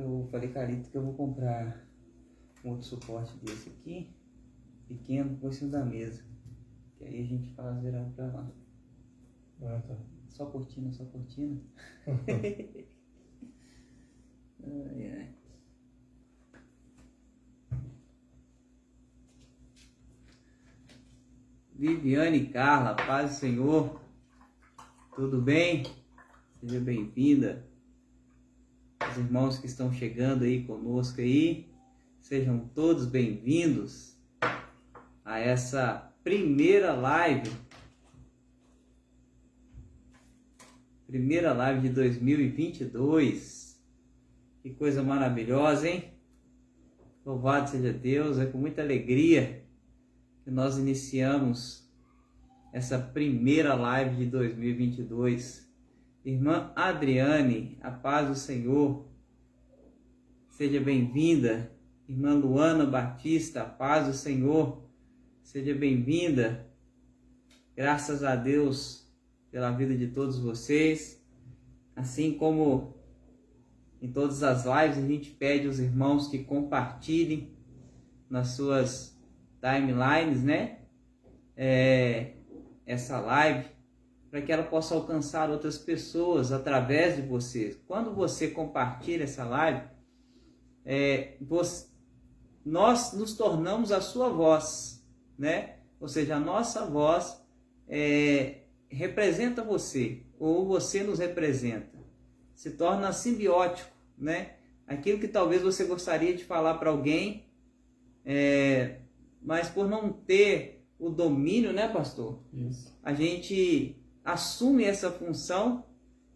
Eu falei, Carito, que eu vou comprar um outro suporte desse aqui, pequeno, por cima da mesa. Que aí a gente faz virado pra lá. Ah, tá. Só cortina, só cortina. Ai, ai. Viviane Carla, paz do Senhor. Tudo bem? Seja bem-vinda. Os irmãos que estão chegando aí conosco aí, sejam todos bem-vindos a essa primeira live de 2022. Que coisa maravilhosa, hein? Louvado seja Deus, é com muita alegria que nós iniciamos essa primeira live de 2022. Irmã Adriane, a paz do Senhor, seja bem-vinda. Irmã Luana Batista, a paz do Senhor, seja bem-vinda. Graças a Deus pela vida de todos vocês. Assim como em todas as lives, a gente pede aos irmãos que compartilhem nas suas timelines, né? Essa live, para que ela possa alcançar outras pessoas através de você. Quando você compartilha essa live, nós nos tornamos a sua voz, né? Ou seja, a nossa voz representa você, ou você nos representa. Se torna simbiótico, né? Aquilo que talvez você gostaria de falar para alguém, mas por não ter o domínio, né, pastor? Isso. A gente assume essa função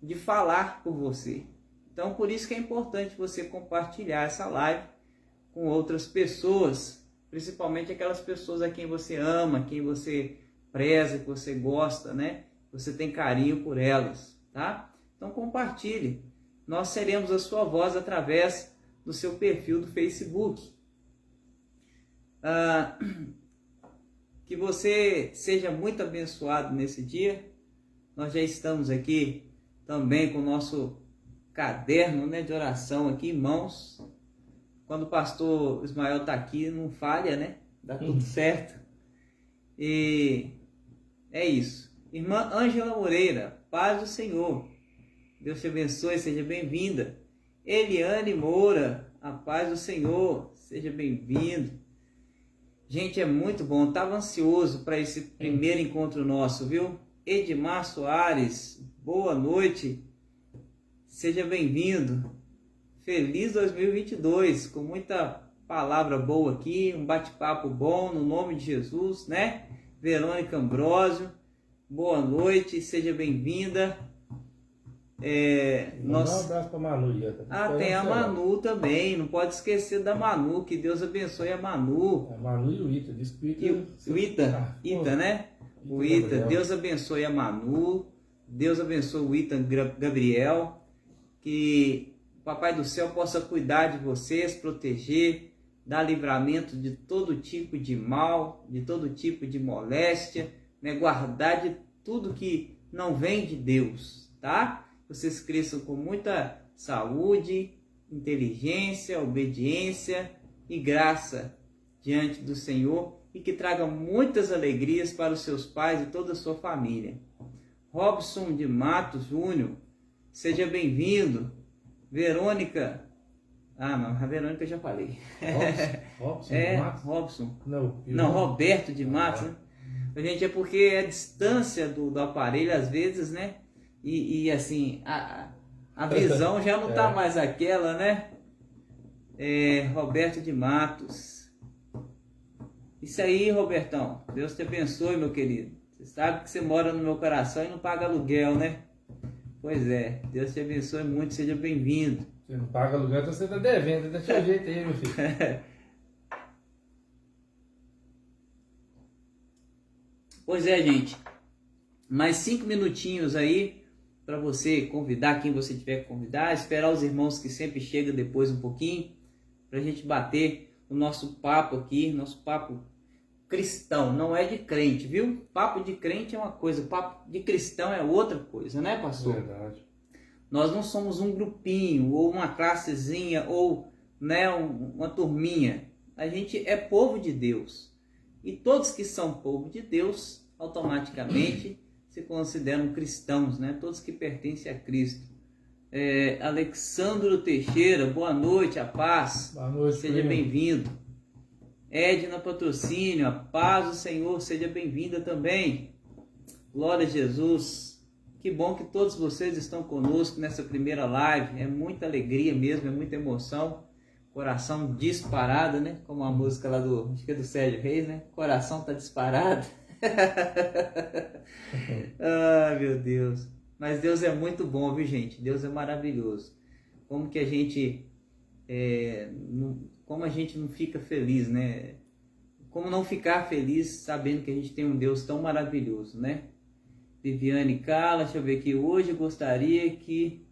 de falar por você. Então, por isso que é importante você compartilhar essa live com outras pessoas, principalmente aquelas pessoas a quem você ama, quem você preza, que você gosta, né? Você tem carinho por elas, tá? Então, compartilhe. Nós seremos a sua voz através do seu perfil do Facebook. Que você seja muito abençoado nesse dia. Nós já estamos aqui também com o nosso caderno, né, de oração aqui em mãos. Quando o pastor Ismael está aqui, não falha, né? Dá tudo certo. E é isso. Irmã Ângela Moreira, paz do Senhor. Deus te abençoe, seja bem-vinda. Eliane Moura, a paz do Senhor, seja bem-vindo. Gente, é muito bom. Estava ansioso para esse primeiro encontro nosso, viu? Edmar Soares, boa noite. Seja bem-vindo. Feliz 2022, com muita palavra boa aqui, um bate-papo bom, no nome de Jesus, né? Verônica Ambrósio, boa noite, seja bem-vinda. Um abraço para Manu. Tem a Manu também, não pode esquecer da Manu, que Deus abençoe a Manu. A Manu e o Ita, diz que o Ita, né? O Ita, Deus abençoe a Manu, Deus abençoe o Ita Gabriel, que o Papai do Céu possa cuidar de vocês, proteger, dar livramento de todo tipo de mal, de todo tipo de moléstia, né? Guardar de tudo que não vem de Deus, tá? Vocês cresçam com muita saúde, inteligência, obediência e graça diante do Senhor, e que traga muitas alegrias para os seus pais e toda a sua família. Robson de Matos Júnior, seja bem-vindo. Verônica, não, a Verônica eu já falei. Robson de Matos? Robson. Não, Roberto de Matos, né? Gente, é porque a distância do aparelho, às vezes, né? E assim, a visão já não está mais aquela, né? Roberto de Matos. Isso aí, Robertão. Deus te abençoe, meu querido. Você sabe que você mora no meu coração e não paga aluguel, né? Pois é. Deus te abençoe muito. Seja bem-vindo. Você não paga aluguel, então você está devendo. Deixa eu jeito aí, meu filho. Pois é, gente. Mais 5 minutinhos aí para você convidar quem você tiver que convidar. Esperar os irmãos que sempre chegam depois um pouquinho, para a gente bater o nosso papo aqui, nosso papo cristão, não é de crente, viu? Papo de crente é uma coisa, papo de cristão é outra coisa, né, pastor? Verdade. Nós não somos um grupinho, ou uma classezinha, ou né, uma turminha. A gente é povo de Deus. E todos que são povo de Deus, automaticamente se consideram cristãos, né? Todos que pertencem a Cristo. Alexandro Teixeira, boa noite, a paz. Boa noite, seja bem-vindo. Edna Patrocínio, a paz do Senhor, seja bem-vinda também. Glória a Jesus. Que bom que todos vocês estão conosco nessa primeira live. É muita alegria mesmo, é muita emoção. Coração disparado, né? Como a música lá acho que é do Sérgio Reis, né? Coração tá disparado. Ah, meu Deus. Mas Deus é muito bom, viu, gente? Deus é maravilhoso. Como que a gente como a gente não fica feliz, né? Como não ficar feliz sabendo que a gente tem um Deus tão maravilhoso, né? Viviane Carla, deixa eu ver aqui. Hoje gostaria que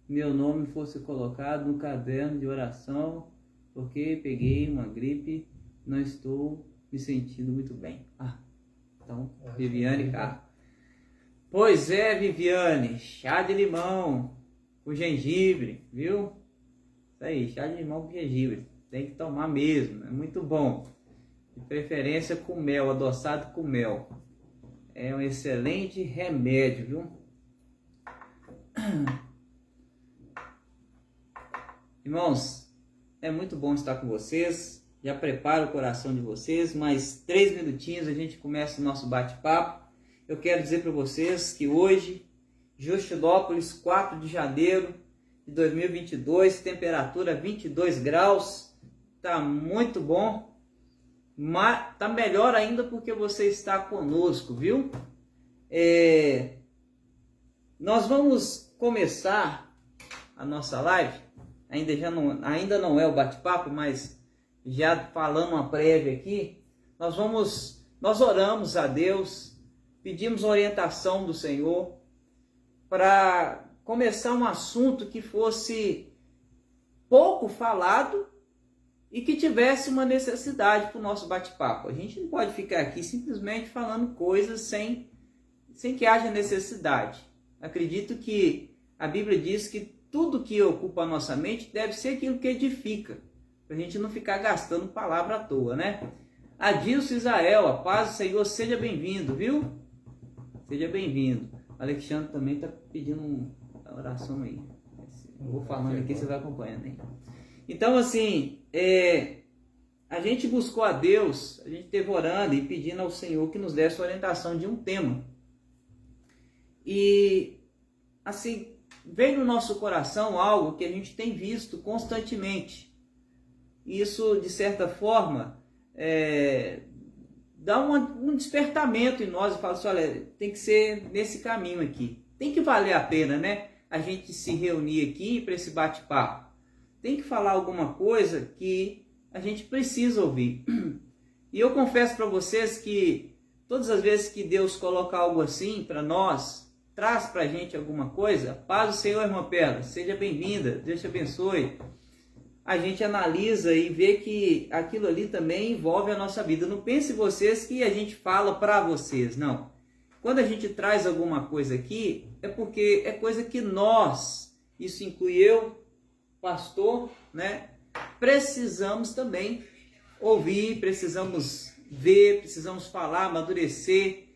meu nome fosse colocado no caderno de oração, porque peguei uma gripe, não estou me sentindo muito bem. Então, Viviane Carla. Pois é, Viviane, chá de limão com gengibre, viu? Isso aí, chá de limão com gengibre. Tem que tomar mesmo, é muito bom. De preferência com mel, adoçado com mel. É um excelente remédio, viu? Irmãos, é muito bom estar com vocês. Já prepara o coração de vocês. Mais 3 minutinhos a gente começa o nosso bate-papo. Eu quero dizer para vocês que hoje, Justinópolis, 4 de janeiro de 2022, temperatura 22 graus. Tá muito bom. Mas tá melhor ainda porque você está conosco, viu? Nós vamos começar a nossa live. Ainda não é o bate-papo, mas já falando uma prévia aqui, nós oramos a Deus, pedimos orientação do Senhor para começar um assunto que fosse pouco falado e que tivesse uma necessidade para o nosso bate-papo. A gente não pode ficar aqui simplesmente falando coisas sem que haja necessidade. Acredito que a Bíblia diz que tudo que ocupa a nossa mente deve ser aquilo que edifica, para a gente não ficar gastando palavra à toa, né? Adilson Israel, a paz do Senhor, seja bem-vindo, viu? Seja bem-vindo. Alexandre também está pedindo uma oração aí. Eu vou falando aqui, você vai acompanhando aí. Então, assim, a gente buscou a Deus, a gente esteve orando e pedindo ao Senhor que nos desse orientação de um tema. E, assim, veio no nosso coração algo que a gente tem visto constantemente. Isso, de certa forma, dá um despertamento em nós e fala assim, olha, tem que ser nesse caminho aqui. Tem que valer a pena, né? A gente se reunir aqui para esse bate-papo. Tem que falar alguma coisa que a gente precisa ouvir. E eu confesso para vocês que todas as vezes que Deus coloca algo assim para nós, traz para a gente alguma coisa, paz do Senhor, irmã Perla, seja bem-vinda, Deus te abençoe. A gente analisa e vê que aquilo ali também envolve a nossa vida. Não pense vocês que a gente fala para vocês, não. Quando a gente traz alguma coisa aqui, é porque é coisa que nós, isso inclui eu, pastor, né? Precisamos também ouvir, precisamos ver, precisamos falar, amadurecer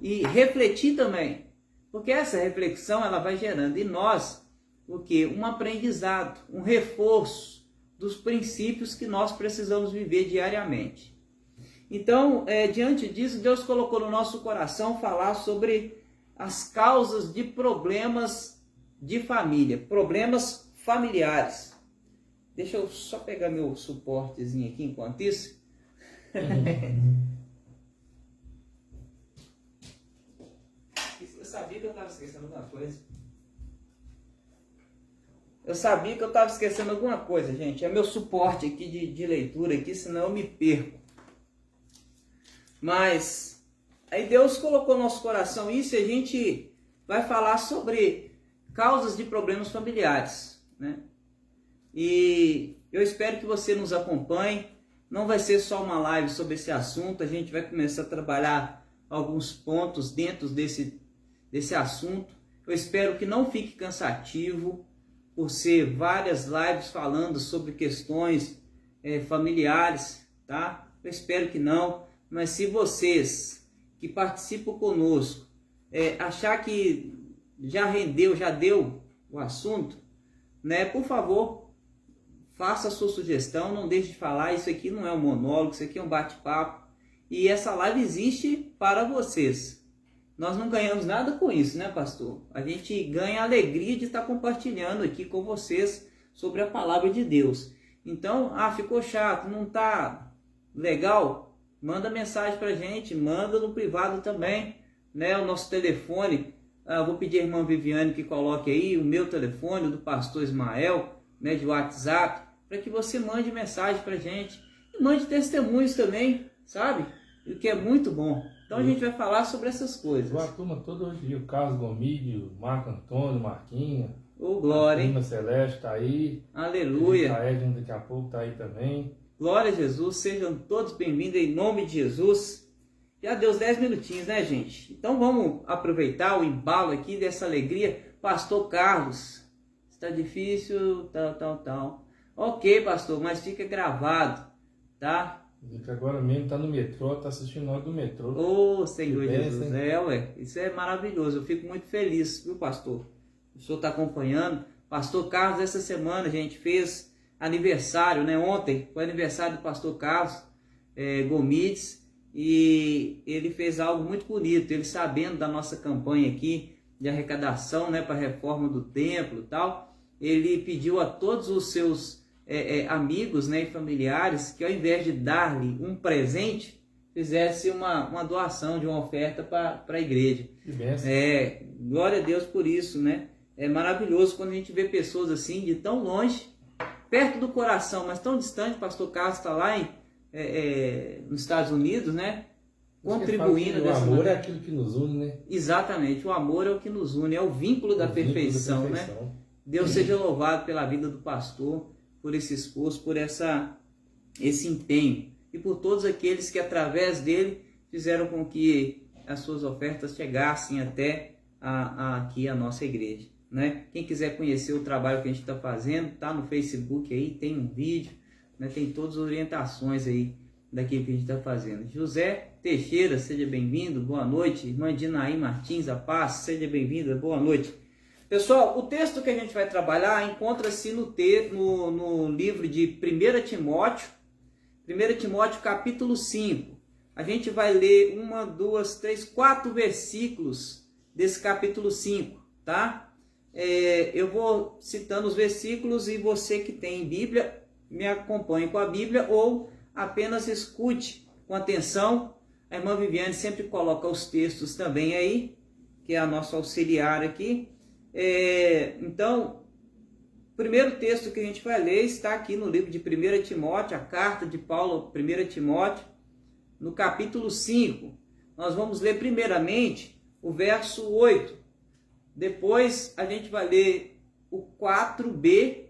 e refletir também. Porque essa reflexão ela vai gerando em nós o quê? Um aprendizado, um reforço dos princípios que nós precisamos viver diariamente. Então, diante disso, Deus colocou no nosso coração falar sobre as causas de problemas de família, problemas familiares. Deixa eu só pegar meu suportezinho aqui enquanto isso. Eu sabia que eu estava esquecendo alguma coisa. Gente. É meu suporte aqui de leitura aqui, senão eu me perco. Mas aí Deus colocou no nosso coração isso e a gente vai falar sobre causas de problemas familiares, né? E eu espero que você nos acompanhe. Não vai ser só uma live sobre esse assunto, a gente vai começar a trabalhar alguns pontos dentro desse assunto. Eu espero que não fique cansativo, por ser várias lives falando sobre questões familiares, tá? Eu espero que não, mas se vocês que participam conosco achar que já rendeu, já deu o assunto, né? Por favor, faça a sua sugestão, não deixe de falar. Isso aqui não é um monólogo, isso aqui é um bate-papo. E essa live existe para vocês. Nós não ganhamos nada com isso, né, pastor? A gente ganha a alegria de estar compartilhando aqui com vocês sobre a palavra de Deus. Então, ficou chato, não tá legal? Manda mensagem pra gente, manda no privado também, né? O nosso telefone, vou pedir à irmã Viviane que coloque aí o meu telefone, o do pastor Ismael, né, de WhatsApp, para que você mande mensagem pra gente. E mande testemunhos também, sabe? O que é muito bom. Então a gente vai falar sobre essas coisas. A turma toda hoje, o Carlos Gomídio, o Marco Antônio, Marquinha. Ô, glória, hein? A prima Celeste tá aí. Aleluia. A Edna daqui a pouco tá aí também. Glória a Jesus, sejam todos bem-vindos em nome de Jesus. Já deu os 10 minutinhos, né, gente? Então vamos aproveitar o embalo aqui dessa alegria. Pastor Carlos, está difícil, tal. Ok, pastor, mas fica gravado, tá? Que agora mesmo tá no metrô, tá assistindo hora do metrô. Ô, Senhor Jesus, isso é maravilhoso. Eu fico muito feliz, viu, pastor? O senhor está acompanhando. Pastor Carlos, essa semana a gente fez aniversário, né? Ontem foi aniversário do pastor Carlos Gomides, e ele fez algo muito bonito. Ele, sabendo da nossa campanha aqui de arrecadação, né, para a reforma do templo e tal, ele pediu a todos os seus amigos, né, e familiares que, ao invés de dar-lhe um presente, fizesse uma doação de uma oferta para a igreja. Que bênção. Glória a Deus por isso, né? É maravilhoso quando a gente vê pessoas assim, de tão longe, perto do coração, mas tão distante. O pastor Carlos está lá nos Estados Unidos, né? Contribuindo. O amor é aquilo que nos une, né? Exatamente, o amor é o que nos une, é o vínculo da perfeição, né? Deus seja louvado pela vida do pastor, por esse esforço, por esse empenho, e por todos aqueles que através dele fizeram com que as suas ofertas chegassem até aqui a nossa igreja, né? Quem quiser conhecer o trabalho que a gente está fazendo, tá no Facebook aí, tem um vídeo, né? Tem todas as orientações aí daquilo que a gente está fazendo. José Teixeira, seja bem-vindo, boa noite. Irmã Dinaí Martins, a paz, seja bem-vinda, boa noite. Pessoal, o texto que a gente vai trabalhar encontra-se no livro de 1 Timóteo, 1 Timóteo capítulo 5. A gente vai ler 1, 2, 3, 4 versículos desse capítulo 5, tá? Eu vou citando os versículos e você que tem Bíblia, me acompanhe com a Bíblia ou apenas escute com atenção. A irmã Viviane sempre coloca os textos também aí, que é a nossa auxiliar aqui. Então, o primeiro texto que a gente vai ler está aqui no livro de 1 Timóteo, a carta de Paulo, 1 Timóteo, no capítulo 5. Nós vamos ler primeiramente o verso 8. Depois a gente vai ler o 4b,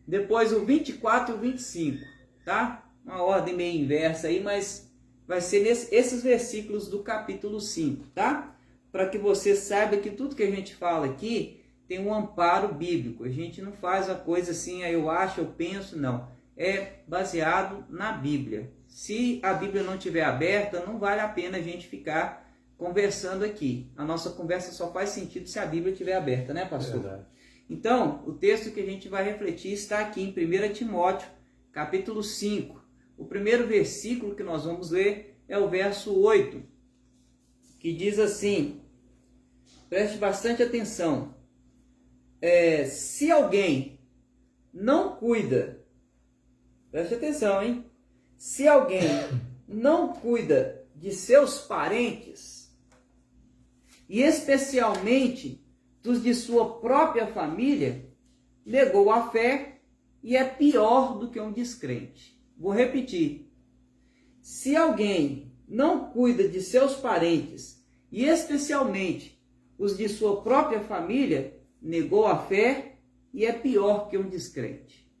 depois o 24 e o 25, tá? Uma ordem meio inversa aí, mas vai ser esses versículos do capítulo 5, tá? Para que você saiba que tudo que a gente fala aqui tem um amparo bíblico. A gente não faz a coisa assim, eu acho, eu penso, não. É baseado na Bíblia. Se a Bíblia não estiver aberta, não vale a pena a gente ficar conversando aqui. A nossa conversa só faz sentido se a Bíblia estiver aberta, né, pastor? Verdade. Então, o texto que a gente vai refletir está aqui em 1 Timóteo, capítulo 5. O primeiro versículo que nós vamos ler é o verso 8, que diz assim, preste bastante atenção. Se alguém não cuida, preste atenção, hein? Se alguém não cuida de seus parentes, e especialmente dos de sua própria família, negou a fé e é pior do que um descrente. Vou repetir. Se alguém não cuida de seus parentes, e especialmente os de sua própria família, negou a fé e é pior que um descrente.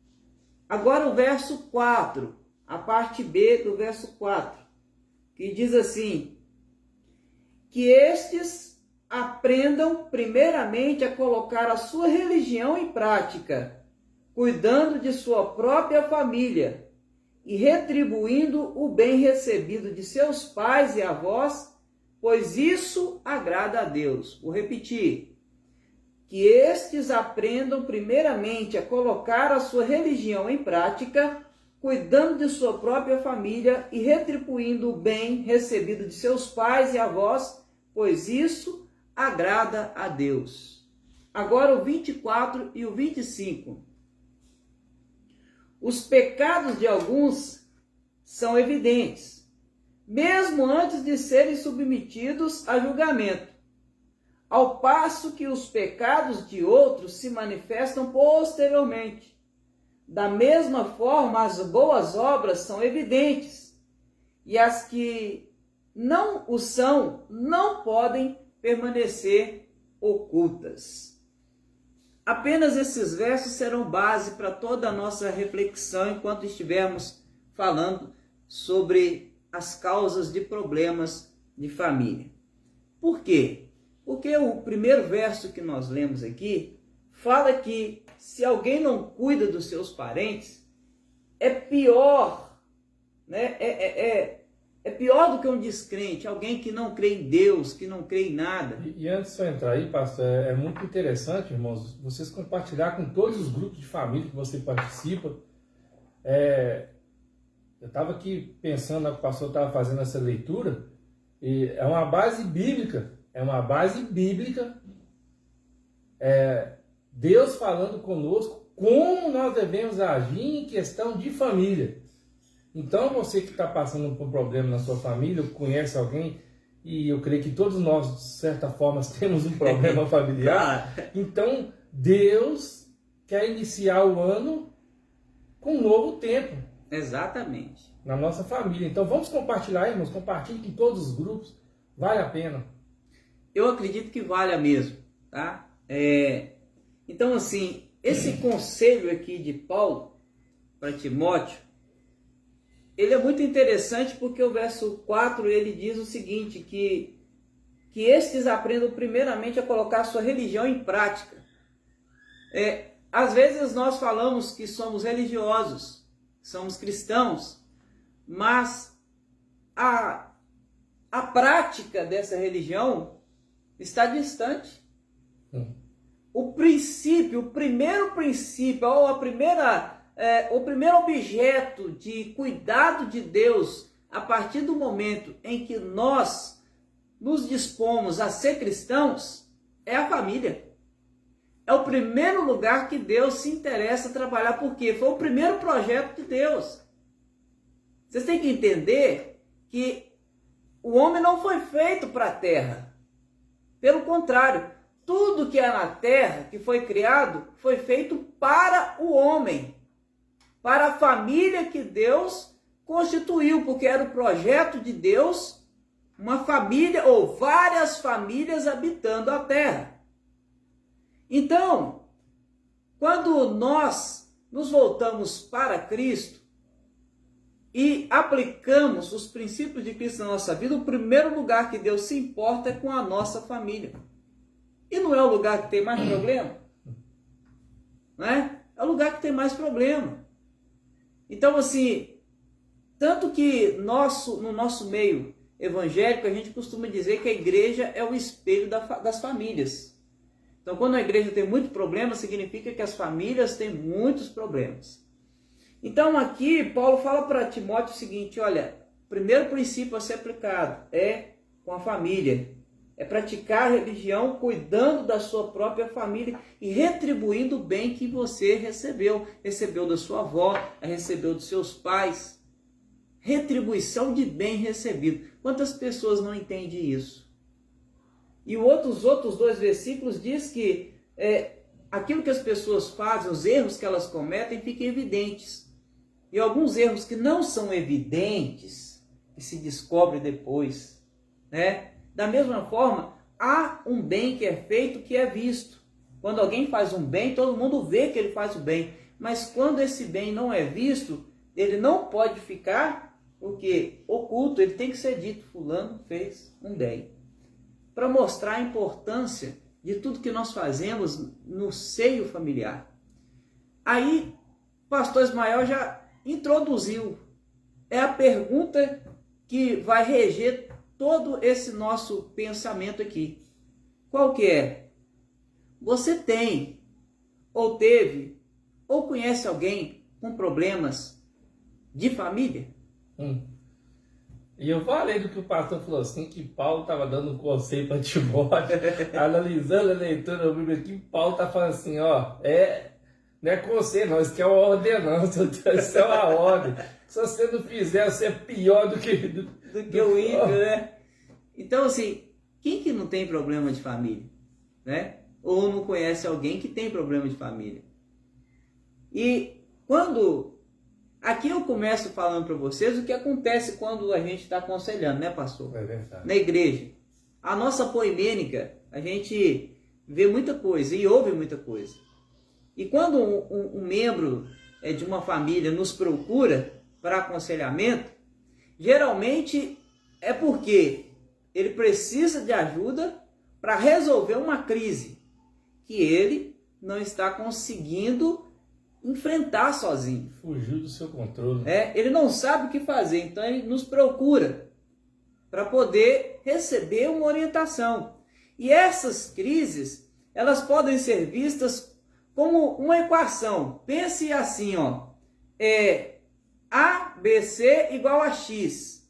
Agora o verso 4, a parte B do verso 4, que diz assim, que estes aprendam primeiramente a colocar a sua religião em prática, cuidando de sua própria família e retribuindo o bem recebido de seus pais e avós, pois isso agrada a Deus. Vou repetir. Que estes aprendam primeiramente a colocar a sua religião em prática, cuidando de sua própria família e retribuindo o bem recebido de seus pais e avós, pois isso agrada a Deus. Agora o 24 e o 25. Os pecados de alguns são evidentes, mesmo antes de serem submetidos a julgamento, ao passo que os pecados de outros se manifestam posteriormente. Da mesma forma, as boas obras são evidentes, e as que não o são não podem permanecer ocultas. Apenas esses versos serão base para toda a nossa reflexão enquanto estivermos falando sobre as causas de problemas de família. Por quê? Porque o primeiro verso que nós lemos aqui fala que se alguém não cuida dos seus parentes, é pior, né? É pior do que um descrente, alguém que não crê em Deus, que não crê em nada. E antes de eu entrar aí, pastor, é muito interessante, irmãos, vocês compartilhar com todos os grupos de família que você participa. Eu estava aqui pensando, o pastor estava fazendo essa leitura, e é uma base bíblica. Deus falando conosco como nós devemos agir em questão de família. Então, você que está passando por um problema na sua família, conhece alguém, e eu creio que todos nós, de certa forma, temos um problema familiar. Então, Deus quer iniciar o ano com um novo tempo. Exatamente. Na nossa família. Então, vamos compartilhar, irmãos, compartilhe com todos os grupos, vale a pena. Eu acredito que valha mesmo, tá? Então, assim, esse conselho aqui de Paulo para Timóteo, ele é muito interessante porque o verso 4, ele diz o seguinte, que estes aprendam primeiramente a colocar a sua religião em prática. Às vezes nós falamos que somos religiosos, somos cristãos, mas a prática dessa religião está distante. O primeiro princípio, ou o primeiro objeto de cuidado de Deus, a partir do momento em que nós nos dispomos a ser cristãos, é a família. É o primeiro lugar que Deus se interessa a trabalhar, porque foi o primeiro projeto de Deus. Vocês têm que entender que o homem não foi feito para a terra. Pelo contrário, tudo que é na terra, que foi criado, foi feito para o homem, para a família que Deus constituiu, porque era o projeto de Deus, uma família ou várias famílias habitando a terra. Então, quando nós nos voltamos para Cristo e aplicamos os princípios de Cristo na nossa vida, o primeiro lugar que Deus se importa é com a nossa família. E não é o lugar que tem mais problema? Não é? É o lugar que tem mais problema. Então, assim, tanto que no nosso meio evangélico, a gente costuma dizer que a igreja é o espelho das famílias. Então, quando a igreja tem muito problema, significa que as famílias têm muitos problemas. Então, aqui, Paulo fala para Timóteo o seguinte, olha, o primeiro princípio a ser aplicado é com a família. É praticar a religião cuidando da sua própria família e retribuindo o bem que você recebeu. Recebeu da sua avó, recebeu dos seus pais. Retribuição de bem recebido. Quantas pessoas não entendem isso? E os outros dois versículos diz que aquilo que as pessoas fazem, os erros que elas cometem, ficam evidentes. E alguns erros que não são evidentes, que se descobre depois, né? Da mesma forma, há um bem que é feito que é visto. Quando alguém faz um bem, todo mundo vê que ele faz o bem. Mas quando esse bem não é visto, ele não pode ficar oculto. Ele tem que ser dito, fulano fez um bem. para mostrar a importância de tudo que nós fazemos no seio familiar. Aí, o pastor Ismael já introduziu. É a pergunta que vai reger todo esse nosso pensamento aqui. Qual que é? Você tem, ou teve, ou conhece alguém com problemas de família? E eu falei do que o pastor falou assim, que Paulo estava dando um conselho para Timóteo, analisando a leitura da Bíblia aqui, Paulo está falando assim, ó, não é conselho não, isso aqui é uma ordenança, isso é uma ordem. Se você não fizer, você é pior do que o ímpio, né? Então, assim, quem que não tem problema de família? Né? Ou não conhece alguém que tem problema de família? E quando... Aqui eu começo falando para vocês o que acontece quando a gente está aconselhando, né, pastor? É verdade. Na igreja. A nossa poimênica, a gente vê muita coisa e ouve muita coisa. E quando um membro de uma família nos procura para aconselhamento, geralmente é porque ele precisa de ajuda para resolver uma crise que ele não está conseguindo enfrentar sozinho. Fugiu do seu controle. Ele não sabe o que fazer, então ele nos procura para poder receber uma orientação. E essas crises, elas podem ser vistas como uma equação. Pense assim, ó, A, B, C igual a X,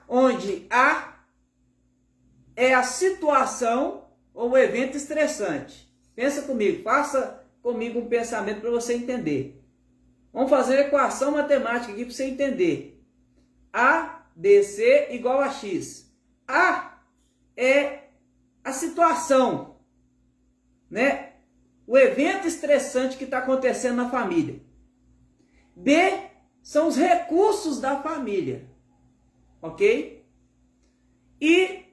onde A é a situação ou o evento estressante. Pensa comigo, faça comigo um pensamento para você entender. Vamos fazer uma equação matemática aqui para você entender. A, B, C igual a X. A é a situação, né? O evento estressante que está acontecendo na família. B são os recursos da família, ok? E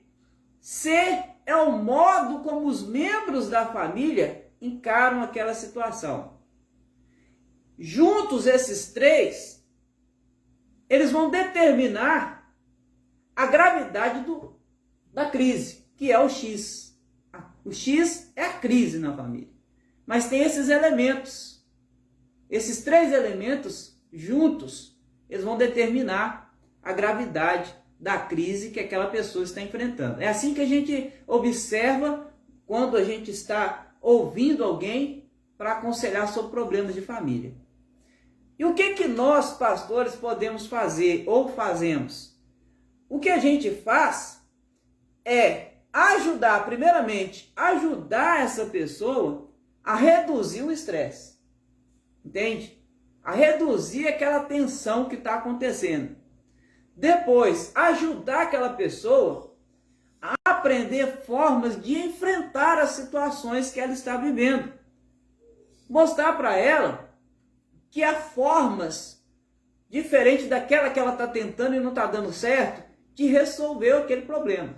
C é o modo como os membros da família encaram aquela situação. Juntos esses três, eles vão determinar a gravidade da crise, que é o X. O X é a crise na família. Mas tem esses elementos. Esses três elementos juntos, eles vão determinar a gravidade da crise que aquela pessoa está enfrentando. É assim que a gente observa quando a gente está ouvindo alguém para aconselhar sobre problemas de família. E o que nós, pastores, podemos fazer ou fazemos? O que a gente faz é ajudar, primeiramente, ajudar essa pessoa a reduzir o estresse. Entende? A reduzir aquela tensão que está acontecendo. Depois, ajudar aquela pessoa a aprender formas de enfrentar as situações que ela está vivendo. Mostrar para ela que há formas diferentes daquela que ela está tentando e não está dando certo, de resolver aquele problema.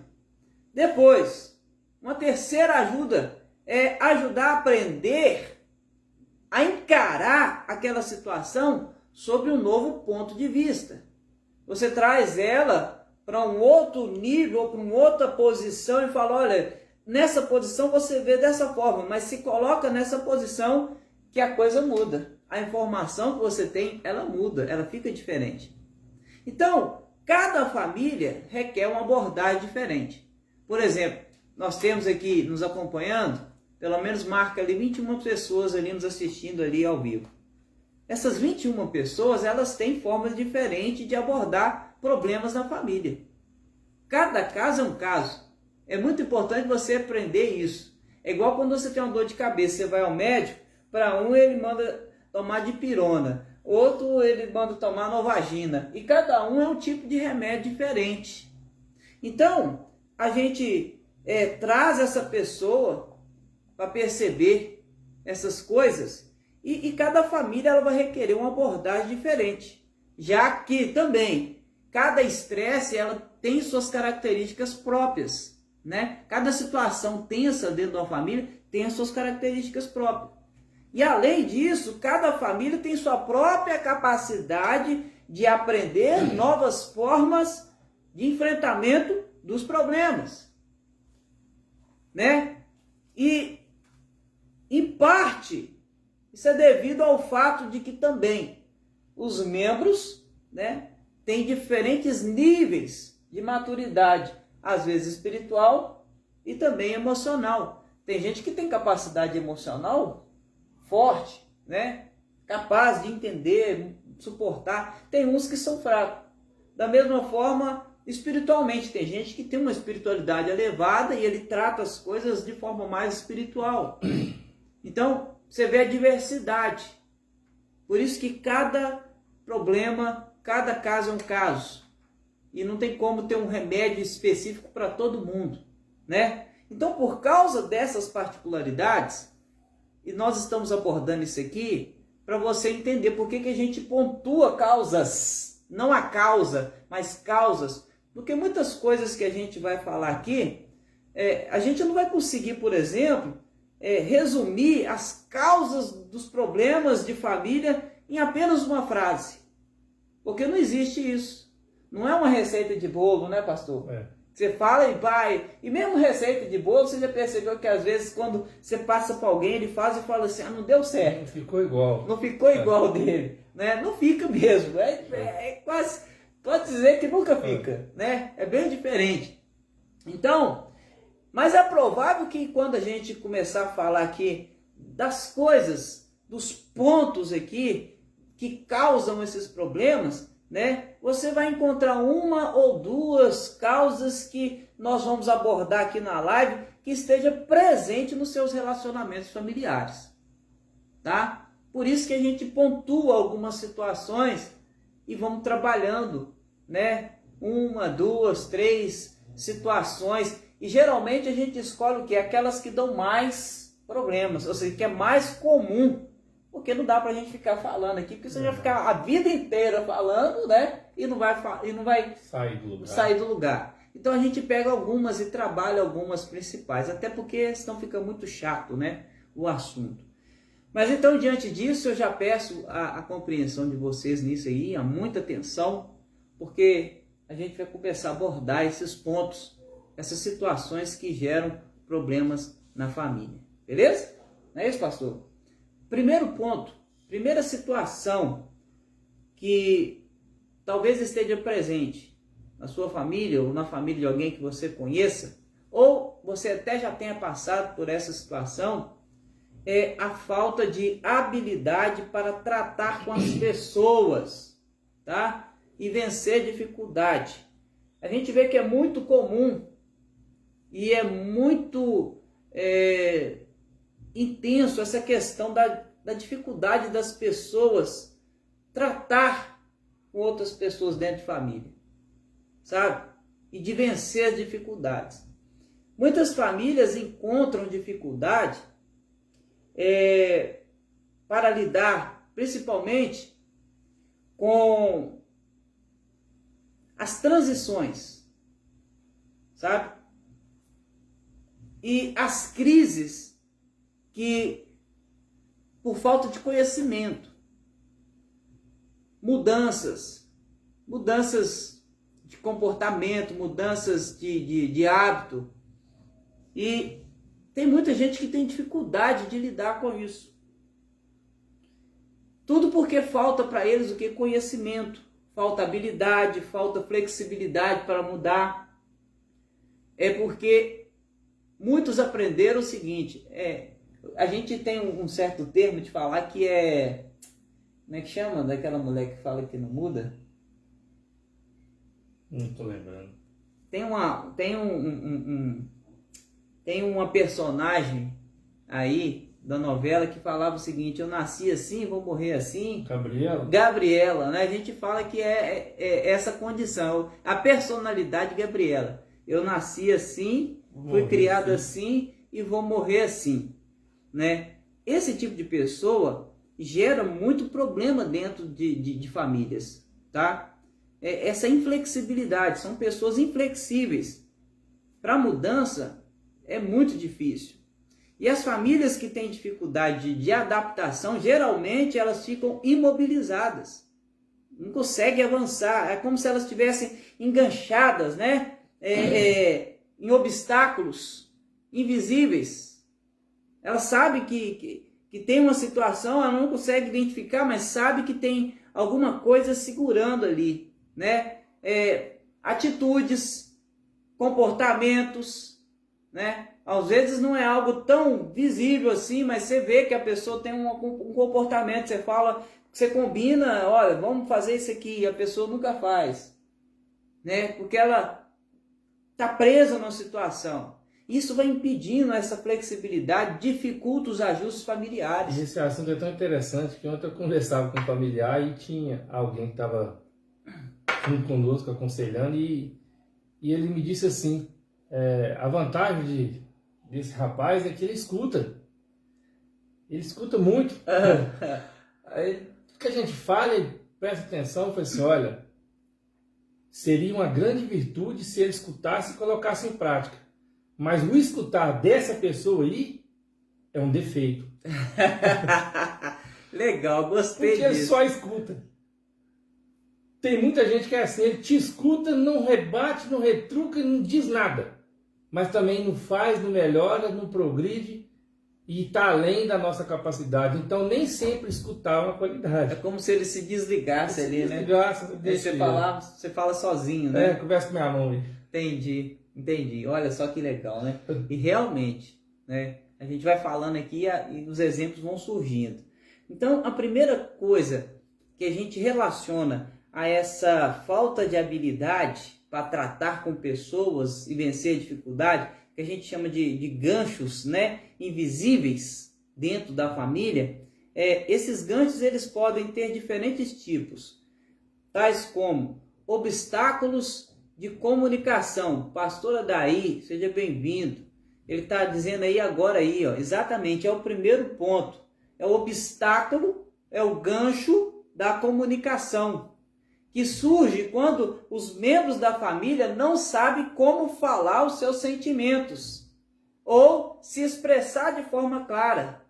Depois, uma terceira ajuda é ajudar a aprender a encarar aquela situação sob um novo ponto de vista. Você traz ela para um outro nível, para uma outra posição e fala, olha, nessa posição você vê dessa forma, mas se coloca nessa posição que a coisa muda. A informação que você tem, ela muda, ela fica diferente. Então, cada família requer uma abordagem diferente. Por exemplo, nós temos aqui nos acompanhando, pelo menos marca ali 21 pessoas ali nos assistindo ali ao vivo. Essas 21 pessoas, elas têm formas diferentes de abordar problemas na família. Cada caso é um caso. É muito importante você aprender isso. É igual quando você tem uma dor de cabeça, você vai ao médico, para um ele manda tomar dipirona, outro ele manda tomar Novagina, e cada um é um tipo de remédio diferente. Então, a gente traz essa pessoa para perceber essas coisas, e cada família ela vai requerer uma abordagem diferente, já que também cada estresse ela tem suas características próprias, né? Cada situação tensa dentro de uma família tem as suas características próprias. E além disso, cada família tem sua própria capacidade de aprender novas formas de enfrentamento dos problemas. né? E, em parte, isso é devido ao fato de que também os membros, né, têm diferentes níveis de maturidade, às vezes espiritual e também emocional. Tem gente que tem capacidade emocional forte, né, capaz de entender, suportar. Tem uns que são fracos. Da mesma forma, espiritualmente, tem gente que tem uma espiritualidade elevada e ele trata as coisas de forma mais espiritual. Então, você vê a diversidade. Por isso que cada problema, cada caso é um caso. E não tem como ter um remédio específico para todo mundo, né? Então, por causa dessas particularidades, e nós estamos abordando isso aqui para você entender por que a gente pontua causas, não a causa, mas causas. Porque muitas coisas que a gente vai falar aqui, a gente não vai conseguir, por exemplo, resumir as causas dos problemas de família em apenas uma frase. Porque não existe isso. Não é uma receita de bolo, né, pastor? Você fala e vai. E mesmo receita de bolo, você já percebeu que às vezes quando você passa para alguém, ele faz e fala assim, não deu certo. Não ficou igual. Não ficou igual dele. Né? Não fica mesmo. É quase, pode dizer que nunca fica. Né? É bem diferente. Então, mas é provável que quando a gente começar a falar aqui das coisas, dos pontos aqui que causam esses problemas, né? Você vai encontrar uma ou duas causas que nós vamos abordar aqui na live que esteja presente nos seus relacionamentos familiares, tá? Por isso que a gente pontua algumas situações e vamos trabalhando, né? Uma, duas, três situações e geralmente a gente escolhe o que? Aquelas que dão mais problemas, ou seja, que é mais comum. Porque não dá para a gente ficar falando aqui, porque você vai ficar a vida inteira falando, né? E não vai sair do lugar. Então a gente pega algumas e trabalha algumas principais, até porque senão fica muito chato, né? O assunto. Mas então, diante disso, eu já peço a compreensão de vocês nisso aí, a muita atenção, porque a gente vai começar a abordar esses pontos, essas situações que geram problemas na família. Beleza? Não é isso, pastor? Primeiro ponto, primeira situação que talvez esteja presente na sua família ou na família de alguém que você conheça, ou você até já tenha passado por essa situação, é a falta de habilidade para tratar com as pessoas, tá? E vencer dificuldade. A gente vê que é muito comum e é muito intenso essa questão da dificuldade das pessoas tratar com outras pessoas dentro de família, sabe? E de vencer as dificuldades. Muitas famílias encontram dificuldade para lidar, principalmente, com as transições, sabe? E as crises que, por falta de conhecimento, mudanças de comportamento, mudanças de hábito, e tem muita gente que tem dificuldade de lidar com isso. Tudo porque falta para eles o que? Conhecimento, falta habilidade, falta flexibilidade para mudar. É porque muitos aprenderam o seguinte, a gente tem um certo termo de falar que como é que chama? Daquela mulher que fala que não muda? Não estou lembrando. Tem uma personagem aí da novela que falava o seguinte, eu nasci assim, vou morrer assim. Gabriela, né? A gente fala que é essa condição, a personalidade Gabriela. Eu nasci assim, fui criado assim e vou morrer assim, né? Esse tipo de pessoa gera muito problema dentro de famílias, tá? Essa inflexibilidade, são pessoas inflexíveis. Para mudança é muito difícil. E as famílias que têm dificuldade de adaptação, geralmente elas ficam imobilizadas. Não conseguem avançar. É como se elas estivessem enganchadas, né? Em obstáculos. invisíveis. Ela sabe que tem uma situação, ela não consegue identificar, mas sabe que tem alguma coisa segurando ali, né? Atitudes, comportamentos, né? Às vezes não é algo tão visível assim, mas você vê que a pessoa tem um comportamento, você fala, você combina, olha, vamos fazer isso aqui, e a pessoa nunca faz, né? Porque ela está presa numa situação. Isso vai impedindo essa flexibilidade, dificulta os ajustes familiares. E esse assunto é tão interessante que ontem eu conversava com um familiar e tinha alguém que estava junto conosco, aconselhando, e ele me disse assim, a vantagem desse rapaz é que ele escuta muito. Aí, o que a gente fala, ele presta atenção, eu falei assim, olha, seria uma grande virtude se ele escutasse e colocasse em prática. Mas o escutar dessa pessoa aí é um defeito. Legal, gostei disso. Porque ele só escuta. Tem muita gente que é assim, ele te escuta, não rebate, não retruca, não diz nada. Mas também não faz, não melhora, não progride e está além da nossa capacidade. Então nem sempre escutar é uma qualidade. É como se ele se desligasse ali, né? Você fala sozinho, né? Conversa com minha mão aí. Entendi. Olha só que legal, né? E realmente, né? A gente vai falando aqui e os exemplos vão surgindo. Então, a primeira coisa que a gente relaciona a essa falta de habilidade para tratar com pessoas e vencer a dificuldade, que a gente chama de ganchos, né? Invisíveis dentro da família, esses ganchos eles podem ter diferentes tipos, tais como obstáculos de comunicação. Pastora Daí, seja bem-vindo. Ele está dizendo aí agora, ó, exatamente, é o primeiro ponto. É o obstáculo, é o gancho da comunicação, que surge quando os membros da família não sabem como falar os seus sentimentos ou se expressar de forma clara,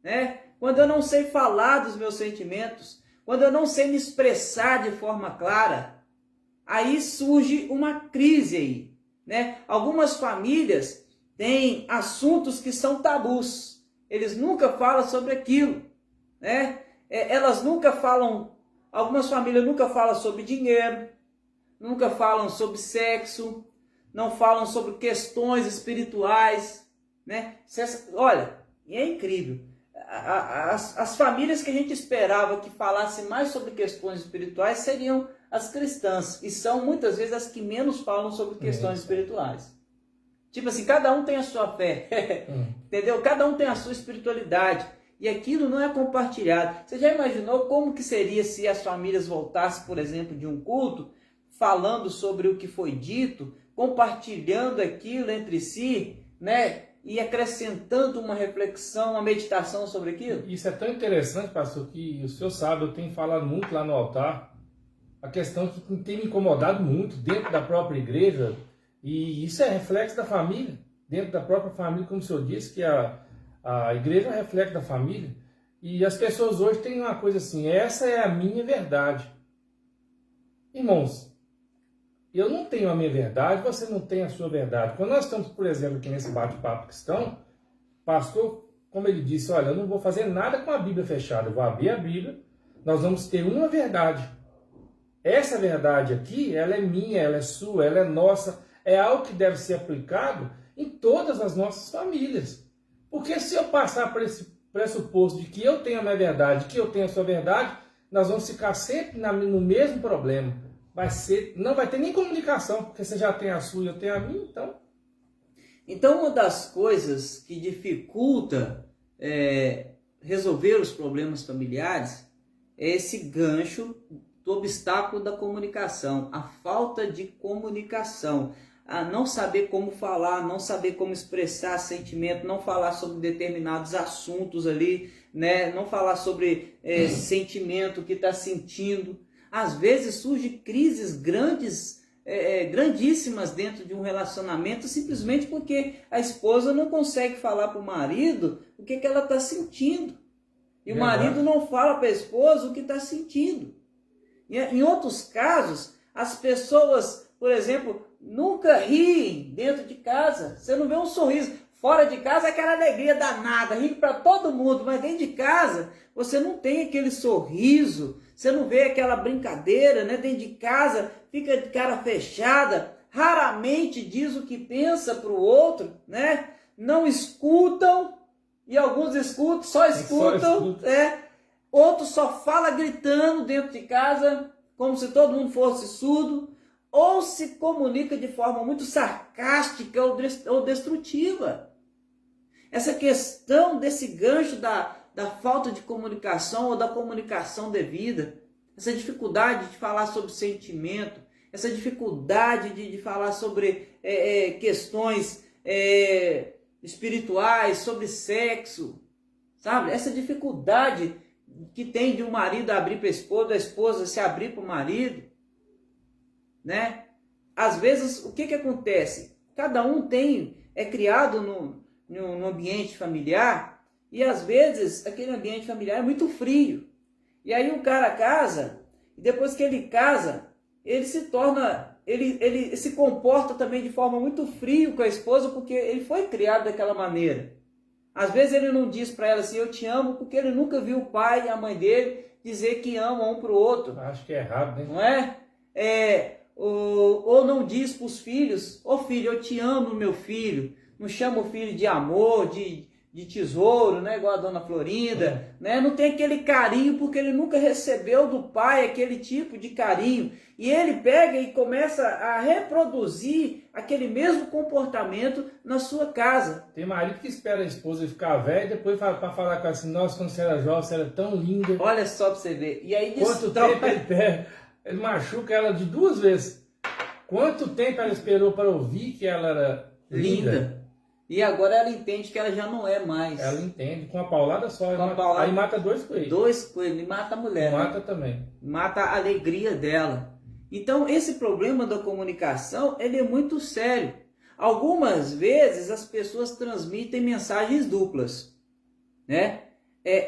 né? Quando eu não sei falar dos meus sentimentos, quando eu não sei me expressar de forma clara, aí surge uma crise aí, né? Algumas famílias têm assuntos que são tabus. Eles nunca falam sobre aquilo, né? Elas nunca falam, algumas famílias nunca falam sobre dinheiro, nunca falam sobre sexo, não falam sobre questões espirituais, né? Olha, é incrível. As famílias que a gente esperava que falassem mais sobre questões espirituais seriam as cristãs, e são muitas vezes as que menos falam sobre questões espirituais. Tipo assim, cada um tem a sua fé, entendeu? Cada um tem a sua espiritualidade, e aquilo não é compartilhado. Você já imaginou como que seria se as famílias voltassem, por exemplo, de um culto, falando sobre o que foi dito, compartilhando aquilo entre si, né? E acrescentando uma reflexão, uma meditação sobre aquilo? Isso é tão interessante, pastor, que o senhor sabe, eu tenho falado muito lá no altar, a questão que tem me incomodado muito dentro da própria igreja, e isso é reflexo da família, dentro da própria família, como o senhor disse, que a igreja é um reflexo da família, e as pessoas hoje têm uma coisa assim, essa é a minha verdade. Irmãos, eu não tenho a minha verdade, você não tem a sua verdade. Quando nós estamos, por exemplo, aqui nesse bate-papo cristão, pastor, como ele disse, olha, eu não vou fazer nada com a Bíblia fechada, eu vou abrir a Bíblia, nós vamos ter uma verdade. Essa verdade aqui, ela é minha, ela é sua, ela é nossa, é algo que deve ser aplicado em todas as nossas famílias. Porque se eu passar por esse pressuposto de que eu tenho a minha verdade, que eu tenho a sua verdade, nós vamos ficar sempre no mesmo problema. Não vai ter nem comunicação, porque você já tem a sua e eu tenho a minha, então... Então, uma das coisas que dificulta resolver os problemas familiares é esse gancho do obstáculo da comunicação, a falta de comunicação, a não saber como falar, não saber como expressar sentimento, não falar sobre determinados assuntos ali, né? Não falar sobre sentimento que está sentindo. Às vezes surgem crises grandíssimas dentro de um relacionamento, simplesmente porque a esposa não consegue falar para o marido o que ela está sentindo. E o marido não fala para a esposa o que está sentindo. E, em outros casos, as pessoas, por exemplo, nunca riem dentro de casa. Você não vê um sorriso. Fora de casa é aquela alegria danada, ri para todo mundo, mas dentro de casa você não tem aquele sorriso, você não vê aquela brincadeira, né? Dentro de casa fica de cara fechada, raramente diz o que pensa para o outro, né? Não escutam, e alguns escutam, só escutam, outros só fala gritando dentro de casa, como se todo mundo fosse surdo, ou se comunica de forma muito sarcástica ou destrutiva. Essa questão desse gancho da falta de comunicação ou da comunicação devida, essa dificuldade de falar sobre sentimento, essa dificuldade de falar sobre questões espirituais, sobre sexo, sabe? Essa dificuldade que tem de um marido abrir para a esposa, da esposa se abrir para o marido, né? Às vezes, o que acontece? Cada um é criado no ambiente familiar e às vezes aquele ambiente familiar é muito frio. E aí o cara casa e depois que ele casa, ele se comporta também de forma muito frio com a esposa porque ele foi criado daquela maneira. Às vezes ele não diz para ela assim, eu te amo, porque ele nunca viu o pai e a mãe dele dizer que amam um para o outro. Acho que é errado, né? Não é? Ou não diz para os filhos, ô filho, eu te amo, meu filho. Não chama o filho de amor, de tesouro, né? Igual a dona Florinda. Né? Não tem aquele carinho porque ele nunca recebeu do pai aquele tipo de carinho. E ele pega e começa a reproduzir aquele mesmo comportamento na sua casa. Tem marido que espera a esposa ficar velha e depois para falar com ela assim, nossa, quando você era jovem, você era tão linda. Olha só para você ver. E aí quanto tempo ele pega? Ele machuca ela de 2 vezes. Quanto tempo ela esperou para ouvir que ela era linda? E agora ela entende que ela já não é mais. Ela entende, com a paulada só. Aí mata 2 coelhos. 2 coelhos, e mata a mulher. Mata também. Mata a alegria dela. Então esse problema da comunicação, ele é muito sério. Algumas vezes as pessoas transmitem mensagens duplas, né?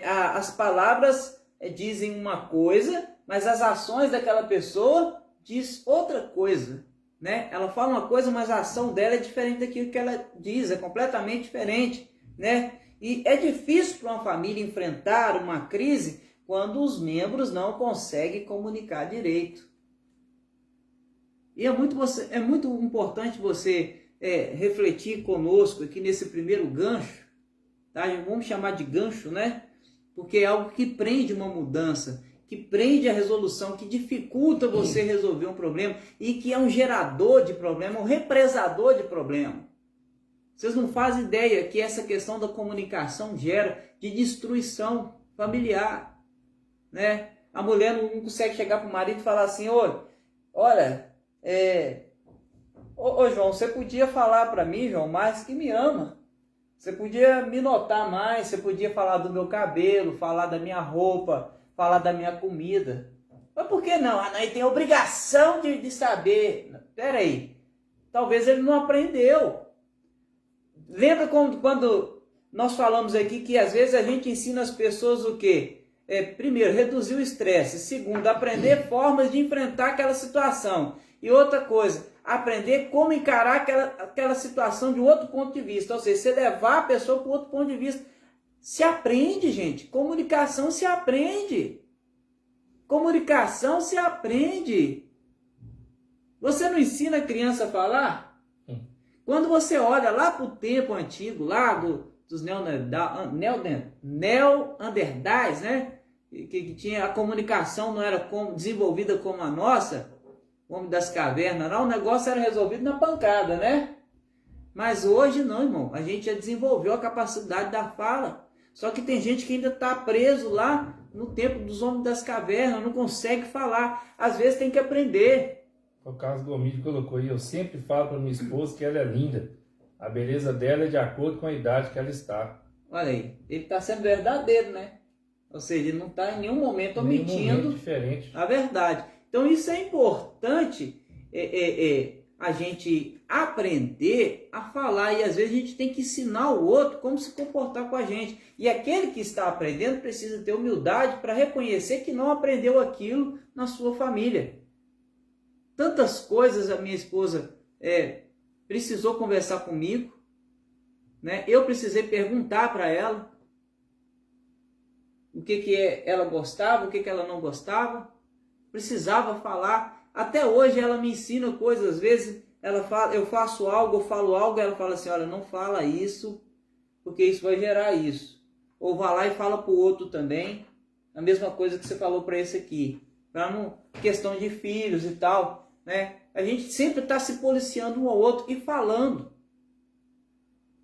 As palavras dizem uma coisa, mas as ações daquela pessoa diz outra coisa, né? Ela fala uma coisa, mas a ação dela é diferente daquilo que ela diz, é completamente diferente, né? E é difícil para uma família enfrentar uma crise quando os membros não conseguem comunicar direito. E é muito importante você refletir conosco aqui nesse primeiro gancho, tá? Vamos chamar de gancho, né? Porque é algo que prende uma mudança, que prende a resolução, que dificulta você resolver um problema e que é um gerador de problema, um represador de problema. Vocês não fazem ideia que essa questão da comunicação gera de destruição familiar, né? A mulher não consegue chegar para o marido e falar assim, olha, João, você podia falar para mim, João, mais que me ama. Você podia me notar mais, você podia falar do meu cabelo, falar da minha roupa, falar da minha comida. Mas por que não? Ele tem a obrigação de saber. Peraí, talvez ele não aprendeu. Lembra quando nós falamos aqui que às vezes a gente ensina as pessoas o quê? Primeiro, reduzir o estresse. Segundo, aprender formas de enfrentar aquela situação. E outra coisa, aprender como encarar aquela situação de outro ponto de vista. Ou seja, você levar a pessoa para outro ponto de vista. Se aprende, gente. Comunicação se aprende. Comunicação se aprende. Você não ensina a criança a falar? Quando você olha lá para o tempo antigo, lá dos neandertais, né? Que tinha a comunicação não era desenvolvida como a nossa, o homem das cavernas, não, o negócio era resolvido na pancada, né? Mas hoje não, irmão. A gente já desenvolveu a capacidade da fala. Só que tem gente que ainda está preso lá no tempo dos homens das cavernas, não consegue falar. Às vezes tem que aprender. O caso do Omídio colocou aí, eu sempre falo para minha esposa que ela é linda. A beleza dela é de acordo com a idade que ela está. Olha aí, ele está sendo verdadeiro, né? Ou seja, ele não está em nenhum momento omitindo a verdade. Então isso é importante, a gente aprender a falar. E às vezes a gente tem que ensinar o outro como se comportar com a gente. E aquele que está aprendendo precisa ter humildade para reconhecer que não aprendeu aquilo na sua família. Tantas coisas a minha esposa precisou conversar comigo, né? Eu precisei perguntar para ela o que ela gostava, o que ela não gostava. Precisava falar. Até hoje ela me ensina coisas. Às vezes ela fala, eu faço algo, eu falo algo, ela fala assim, olha, não fala isso, porque isso vai gerar isso. Ou vai lá e fala para o outro também, a mesma coisa que você falou para esse aqui. Para não questão de filhos e tal, né? A gente sempre está se policiando um ao outro e falando.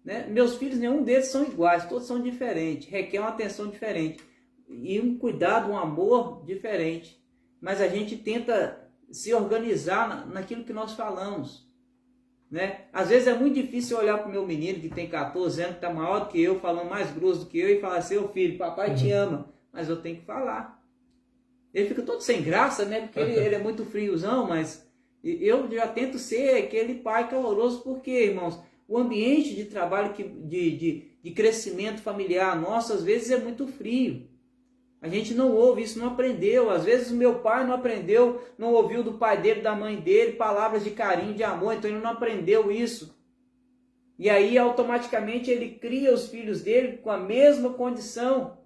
Né? Meus filhos, nenhum deles são iguais, todos são diferentes, requer uma atenção diferente. E um cuidado, um amor diferente. Mas a gente tenta se organizar naquilo que nós falamos. Né? Às vezes é muito difícil olhar para o meu menino que tem 14 anos, que está maior do que eu, falando mais grosso do que eu, e falar assim, ô filho, papai te ama, mas eu tenho que falar. Ele fica todo sem graça, né? Porque ele é muito friozão, mas eu já tento ser aquele pai caloroso, porque, irmãos, o ambiente de trabalho, de crescimento familiar nosso, às vezes é muito frio. A gente não ouve isso, não aprendeu. Às vezes o meu pai não aprendeu, não ouviu do pai dele, da mãe dele, palavras de carinho, de amor, então ele não aprendeu isso. E aí automaticamente ele cria os filhos dele com a mesma condição.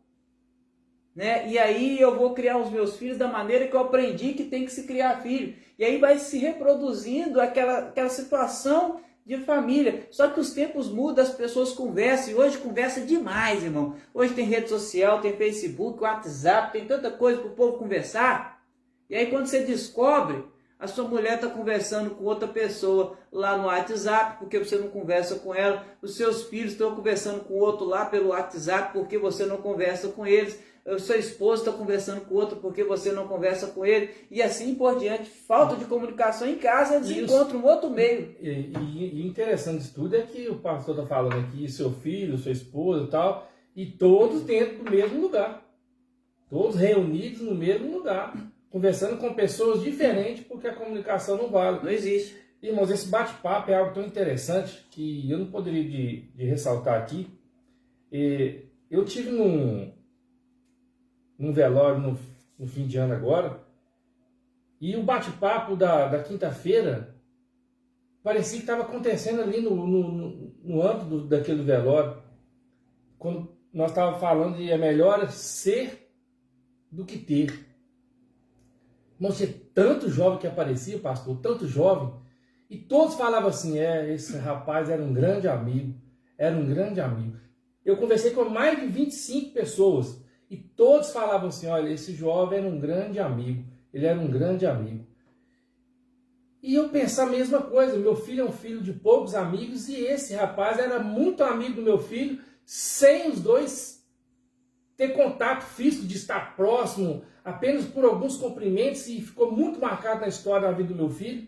Né? E aí eu vou criar os meus filhos da maneira que eu aprendi que tem que se criar filho. E aí vai se reproduzindo aquela situação de família. Só que os tempos mudam, as pessoas conversam, e hoje conversa demais, irmão. Hoje tem rede social, tem Facebook, WhatsApp, tem tanta coisa para o povo conversar. E aí quando você descobre, a sua mulher está conversando com outra pessoa lá no WhatsApp, porque você não conversa com ela. Os seus filhos estão conversando com outro lá pelo WhatsApp, porque você não conversa com eles. O seu esposo está conversando com outro porque você não conversa com ele, e assim por diante. Falta de comunicação em casa, eles encontram um outro meio. E interessante isso tudo é que o pastor está falando aqui, seu filho, sua esposa e tal, e todos dentro do mesmo lugar. Todos reunidos no mesmo lugar, conversando com pessoas diferentes, porque a comunicação não vale. Não existe. Irmãos, esse bate-papo é algo tão interessante que eu não poderia de ressaltar aqui. Eu tive num velório no fim de ano agora, e o bate-papo da quinta-feira parecia que estava acontecendo ali no âmbito daquele velório, quando nós estávamos falando de é melhor ser do que ter. Não tinha tanto jovem que aparecia, pastor, tanto jovem, e todos falavam assim, esse rapaz era um grande amigo, era um grande amigo. Eu conversei com mais de 25 pessoas, e todos falavam assim, olha, esse jovem era um grande amigo, ele era um grande amigo. E eu pensava a mesma coisa, meu filho é um filho de poucos amigos, e esse rapaz era muito amigo do meu filho, sem os dois ter contato físico, de estar próximo, apenas por alguns cumprimentos, e ficou muito marcado na história da vida do meu filho.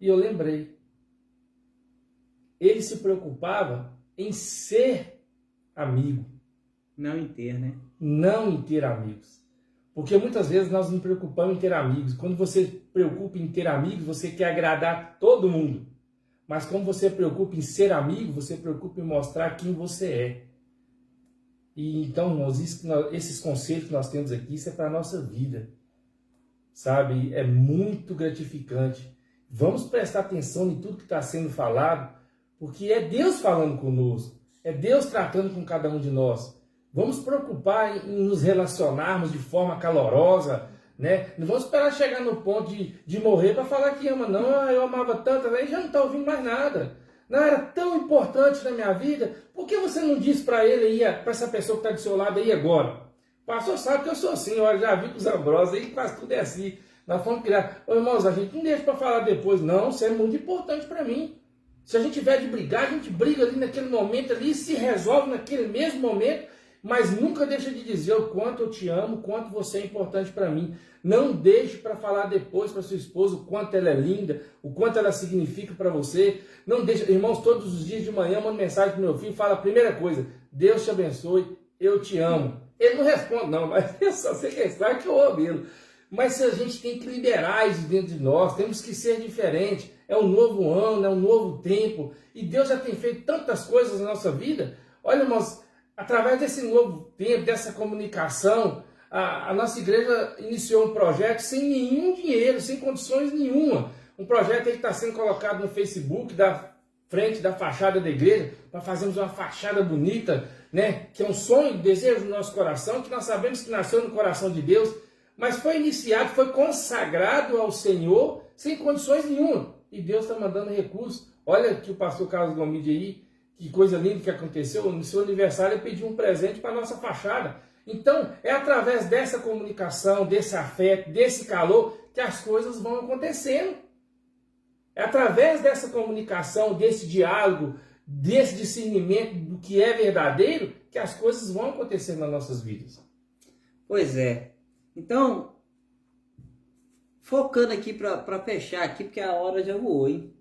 E eu lembrei, ele se preocupava em ser amigo. Não em ter, né? Não em ter amigos. Porque muitas vezes nós nos preocupamos em ter amigos. Quando você se preocupa em ter amigos, você quer agradar todo mundo. Mas quando você se preocupa em ser amigo, você se preocupa em mostrar quem você é. E então, irmãos, esses conselhos que nós temos aqui, isso é para a nossa vida. Sabe? É muito gratificante. Vamos prestar atenção em tudo que está sendo falado, porque é Deus falando conosco. É Deus tratando com cada um de nós. Vamos preocupar em nos relacionarmos de forma calorosa, né? Não vamos esperar chegar no ponto de morrer para falar que ama. Não, eu amava tanto, aí já não está ouvindo mais nada. Não era tão importante na minha vida. Por que você não disse para ele aí, para essa pessoa que está do seu lado aí agora? O pastor sabe que eu sou assim, eu já vi com os Ambrosos aí, quase tudo é assim. Nós fomos criar. Ô, irmãos, a gente não deixa para falar depois. Não, isso é muito importante para mim. Se a gente tiver de brigar, a gente briga ali naquele momento ali, se resolve naquele mesmo momento. Mas nunca deixa de dizer o quanto eu te amo, o quanto você é importante para mim. Não deixe para falar depois para sua esposa o quanto ela é linda, o quanto ela significa para você. Não deixe, irmãos, todos os dias de manhã eu mando mensagem para meu filho e fala a primeira coisa, Deus te abençoe, eu te amo. Ele não responde não, mas é só você pensar que eu amo ele. Mas a gente tem que liberar isso dentro de nós, temos que ser diferente. É um novo ano, é um novo tempo. E Deus já tem feito tantas coisas na nossa vida. Olha, irmãos, através desse novo tempo, dessa comunicação, a nossa igreja iniciou um projeto sem nenhum dinheiro, sem condições nenhuma. Um projeto aí que está sendo colocado no Facebook da frente da fachada da igreja para fazermos uma fachada bonita, né? Que é um sonho, desejo do nosso coração, que nós sabemos que nasceu no coração de Deus, mas foi iniciado, foi consagrado ao Senhor sem condições nenhuma. E Deus está mandando recursos. Olha que o pastor Carlos Gomide aí, que coisa linda que aconteceu. No seu aniversário ele pediu um presente para a nossa fachada. Então, é através dessa comunicação, desse afeto, desse calor, que as coisas vão acontecendo. É através dessa comunicação, desse diálogo, desse discernimento do que é verdadeiro, que as coisas vão acontecendo nas nossas vidas. Pois é. Então, focando aqui para fechar aqui, porque a hora já voou, hein?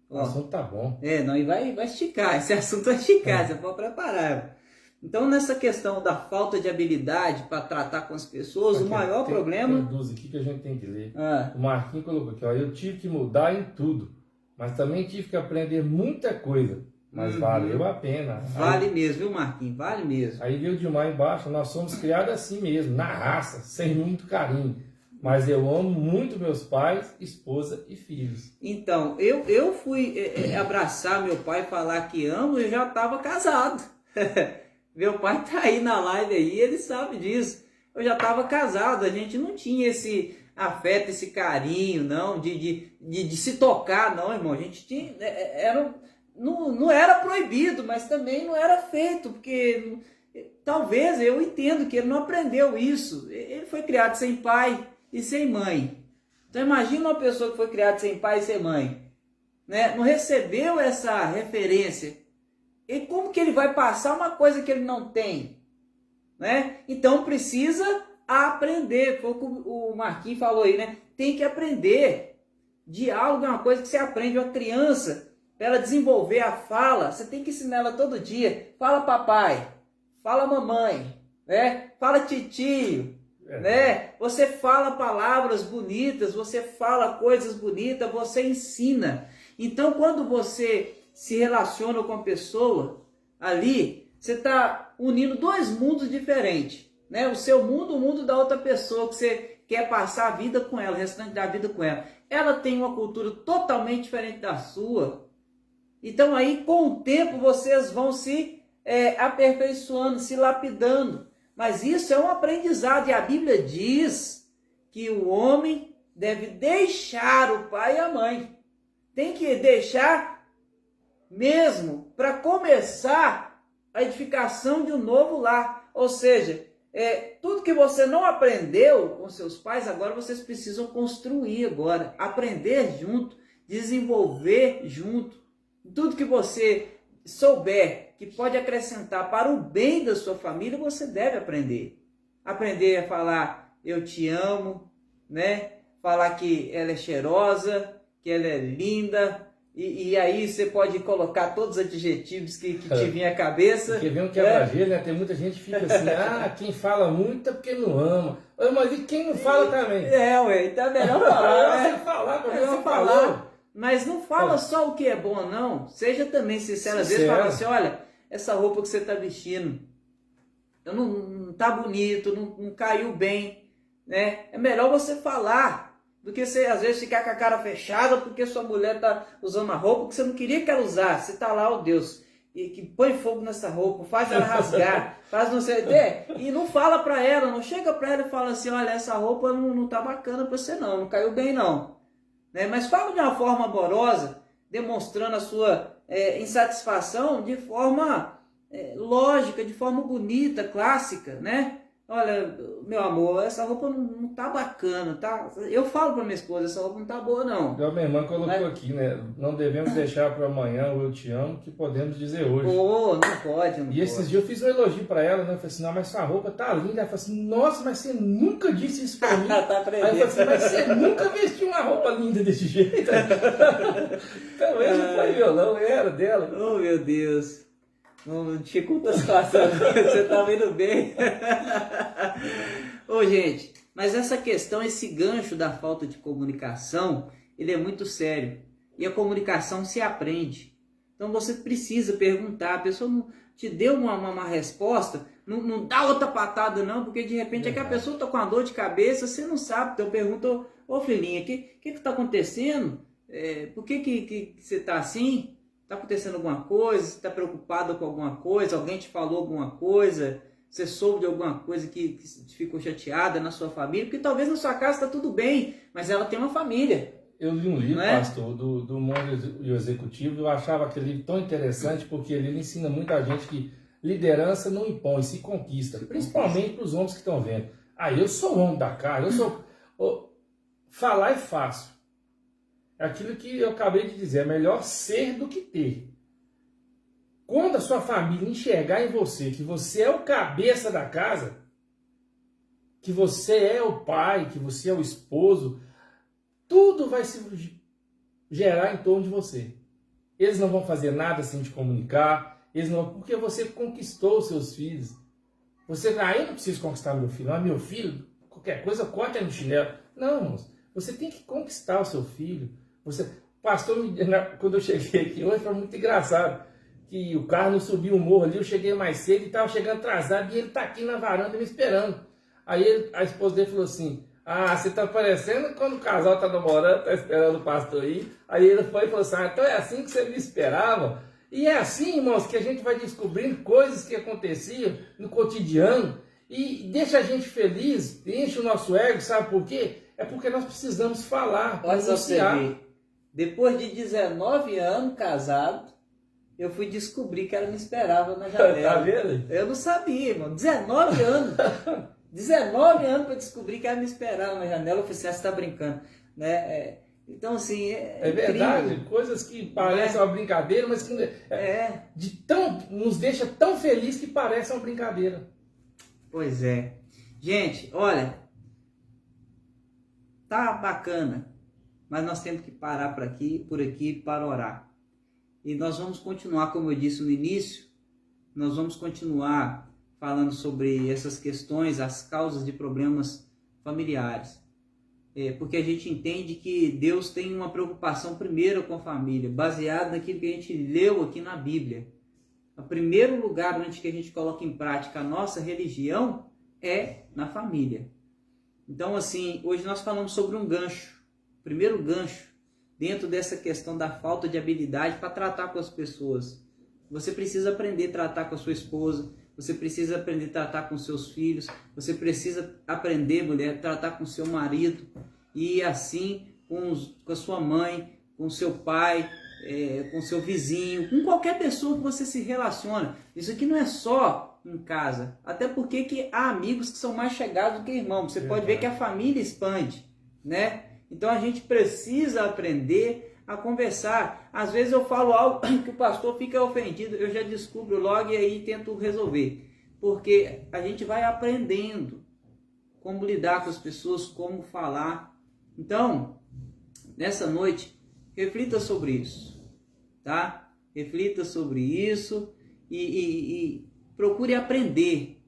O assunto tá bom. Não, e vai esticar, esse assunto vai esticar, você pode preparar. Então, nessa questão da falta de habilidade para tratar com as pessoas, aqui, o maior problema... Tem duas aqui que a gente tem que ler. O Marquinhos colocou aqui, ó, eu tive que mudar em tudo, mas também tive que aprender muita coisa, mas valeu a pena. Vale mesmo, viu, Marquinhos? Vale mesmo. Aí veio o Dilmar embaixo, nós somos criados assim mesmo, na raça, sem muito carinho. Mas eu amo muito meus pais, esposa e filhos. Então, eu fui abraçar meu pai e falar que amo, eu já estava casado. Meu pai tá aí na live aí, ele sabe disso. Eu já estava casado, a gente não tinha esse afeto, esse carinho, não, de se tocar, não, irmão. A gente tinha, não era proibido, mas também não era feito, porque talvez, eu entendo que ele não aprendeu isso. Ele foi criado sem pai e sem mãe. Então imagina uma pessoa que foi criada sem pai e sem mãe, né? Não recebeu essa referência. E como que ele vai passar uma coisa que ele não tem, né? Então precisa aprender. Foi o que o Marquinhos falou aí, né? Tem que aprender. Diálogo é uma coisa que você aprende. Uma criança, para ela desenvolver a fala, você tem que ensinar ela todo dia. Fala papai, fala mamãe, né? Fala titio. Né? Você fala palavras bonitas, você fala coisas bonitas, você ensina. Então, quando você se relaciona com a pessoa ali, você está unindo dois mundos diferentes, né? O seu mundo, o mundo da outra pessoa, que você quer passar a vida com ela, o restante da vida com ela. Ela tem uma cultura totalmente diferente da sua. Então, aí, com o tempo, vocês vão se aperfeiçoando, se lapidando. Mas isso é um aprendizado, e a Bíblia diz que o homem deve deixar o pai e a mãe. Tem que deixar mesmo para começar a edificação de um novo lar. Ou seja, tudo que você não aprendeu com seus pais, agora vocês precisam construir agora. Aprender junto, desenvolver junto. Tudo que você souber que pode acrescentar para o bem da sua família, você deve aprender. Aprender a falar, eu te amo, né? Falar que ela é cheirosa, que ela é linda, e aí você pode colocar todos os adjetivos que te vêm à cabeça. Porque vem um quebra-gelo, né? Tem muita gente que fica assim, quem fala muito é porque não ama. Mas e quem não fala também? Então é melhor falar, né? Você falar, porque não falar. falou. Mas não fala só o que é bom, não. Seja também sincero. Às vezes fala assim, olha, essa roupa que você está vestindo, não tá bonito, não caiu bem, né? É melhor você falar, do que você às vezes ficar com a cara fechada porque sua mulher está usando a roupa que você não queria que ela usasse. Você está lá, ó Deus, e que põe fogo nessa roupa, faz ela rasgar, faz não sei o quê, e não fala para ela, não chega para ela e fala assim, olha, essa roupa não tá bacana para você não caiu bem não. Né? Mas fala de uma forma amorosa, demonstrando a sua insatisfação de forma lógica, de forma bonita, clássica, né? Olha, meu amor, essa roupa não tá bacana, tá? Eu falo para minha esposa, essa roupa não tá boa não. Então, minha irmã colocou aqui, né? Não devemos deixar para amanhã o eu te amo que podemos dizer hoje. Não pode, não E esses dias eu fiz um elogio para ela, né? Eu falei assim, não, mas sua roupa tá linda. Ela falou assim, nossa, mas você nunca disse isso para mim. Tá aprendendo. Aí eu falei assim, mas você nunca vestiu uma roupa linda desse jeito. Então ele não foi violão, era dela. Oh, meu Deus. Não dificulta a situação, você tá vendo bem. Ô, gente, mas essa questão, esse gancho da falta de comunicação, ele é muito sério. E a comunicação se aprende. Então você precisa perguntar, a pessoa não te deu uma resposta, não dá outra patada não, porque de repente é que a pessoa tá com uma dor de cabeça, você não sabe. Então pergunta, ô filhinha, o que tá acontecendo? Por que você tá assim? Está acontecendo alguma coisa? Você está preocupado com alguma coisa? Alguém te falou alguma coisa? Você soube de alguma coisa que ficou chateada na sua família? Porque talvez na sua casa está tudo bem, mas ela tem uma família. Eu li um livro, Não é? pastor, do Monge e o Executivo. Eu achava aquele livro tão interessante porque ele ensina muita gente que liderança não impõe, se conquista. Principalmente para os homens que estão vendo. Ah, eu sou o homem da casa, eu sou... Falar é fácil. É aquilo que eu acabei de dizer, é melhor ser do que ter. Quando a sua família enxergar em você que você é o cabeça da casa, que você é o pai, que você é o esposo, tudo vai se gerar em torno de você. Eles não vão fazer nada sem te comunicar, eles não, porque você conquistou os seus filhos. Você, eu não preciso conquistar meu filho, mas meu filho, qualquer coisa, corta no chinelo. Não, irmãos, você tem que conquistar o seu filho. Pastor, quando eu cheguei aqui hoje, foi muito engraçado. Que o carro não subiu o morro ali, eu cheguei mais cedo e estava chegando atrasado e ele está aqui na varanda me esperando. Aí a esposa dele falou assim, você está parecendo quando o casal está namorando, está esperando o pastor ir. Aí ele foi e falou assim, então é assim que você me esperava? E é assim, irmãos, que a gente vai descobrindo coisas que aconteciam no cotidiano e deixa a gente feliz, enche o nosso ego, sabe por quê? É porque nós precisamos falar, pronunciar. Depois de 19 anos casado, eu fui descobrir que ela me esperava na janela. Tá vendo? Eu não sabia, irmão. 19 anos. 19 anos para descobrir que ela me esperava na janela. Eu falei, você está brincando. Né? Então, assim, é verdade. Coisas que parecem uma brincadeira, mas que nos deixa tão feliz que parece uma brincadeira. Pois é. Gente, olha, tá bacana, mas nós temos que parar por aqui para orar. E nós vamos continuar, como eu disse no início, nós vamos continuar falando sobre essas questões, as causas de problemas familiares. Porque a gente entende que Deus tem uma preocupação primeiro com a família, baseado naquilo que a gente leu aqui na Bíblia. O primeiro lugar onde que a gente coloca em prática a nossa religião é na família. Então, assim, hoje nós falamos sobre um gancho, o primeiro gancho, dentro dessa questão da falta de habilidade para tratar com as pessoas. Você precisa aprender a tratar com a sua esposa, você precisa aprender a tratar com seus filhos, você precisa aprender, mulher, a tratar com seu marido, e assim com a sua mãe, com seu pai, com seu vizinho, com qualquer pessoa que você se relaciona. Isso aqui não é só em casa, até porque que há amigos que são mais chegados do que irmãos. Você pode ver que a família expande, né? Então a gente precisa aprender a conversar. Às vezes eu falo algo que o pastor fica ofendido, eu já descubro logo e aí tento resolver. Porque a gente vai aprendendo como lidar com as pessoas, como falar. Então, nessa noite, reflita sobre isso, tá? Reflita sobre isso e procure aprender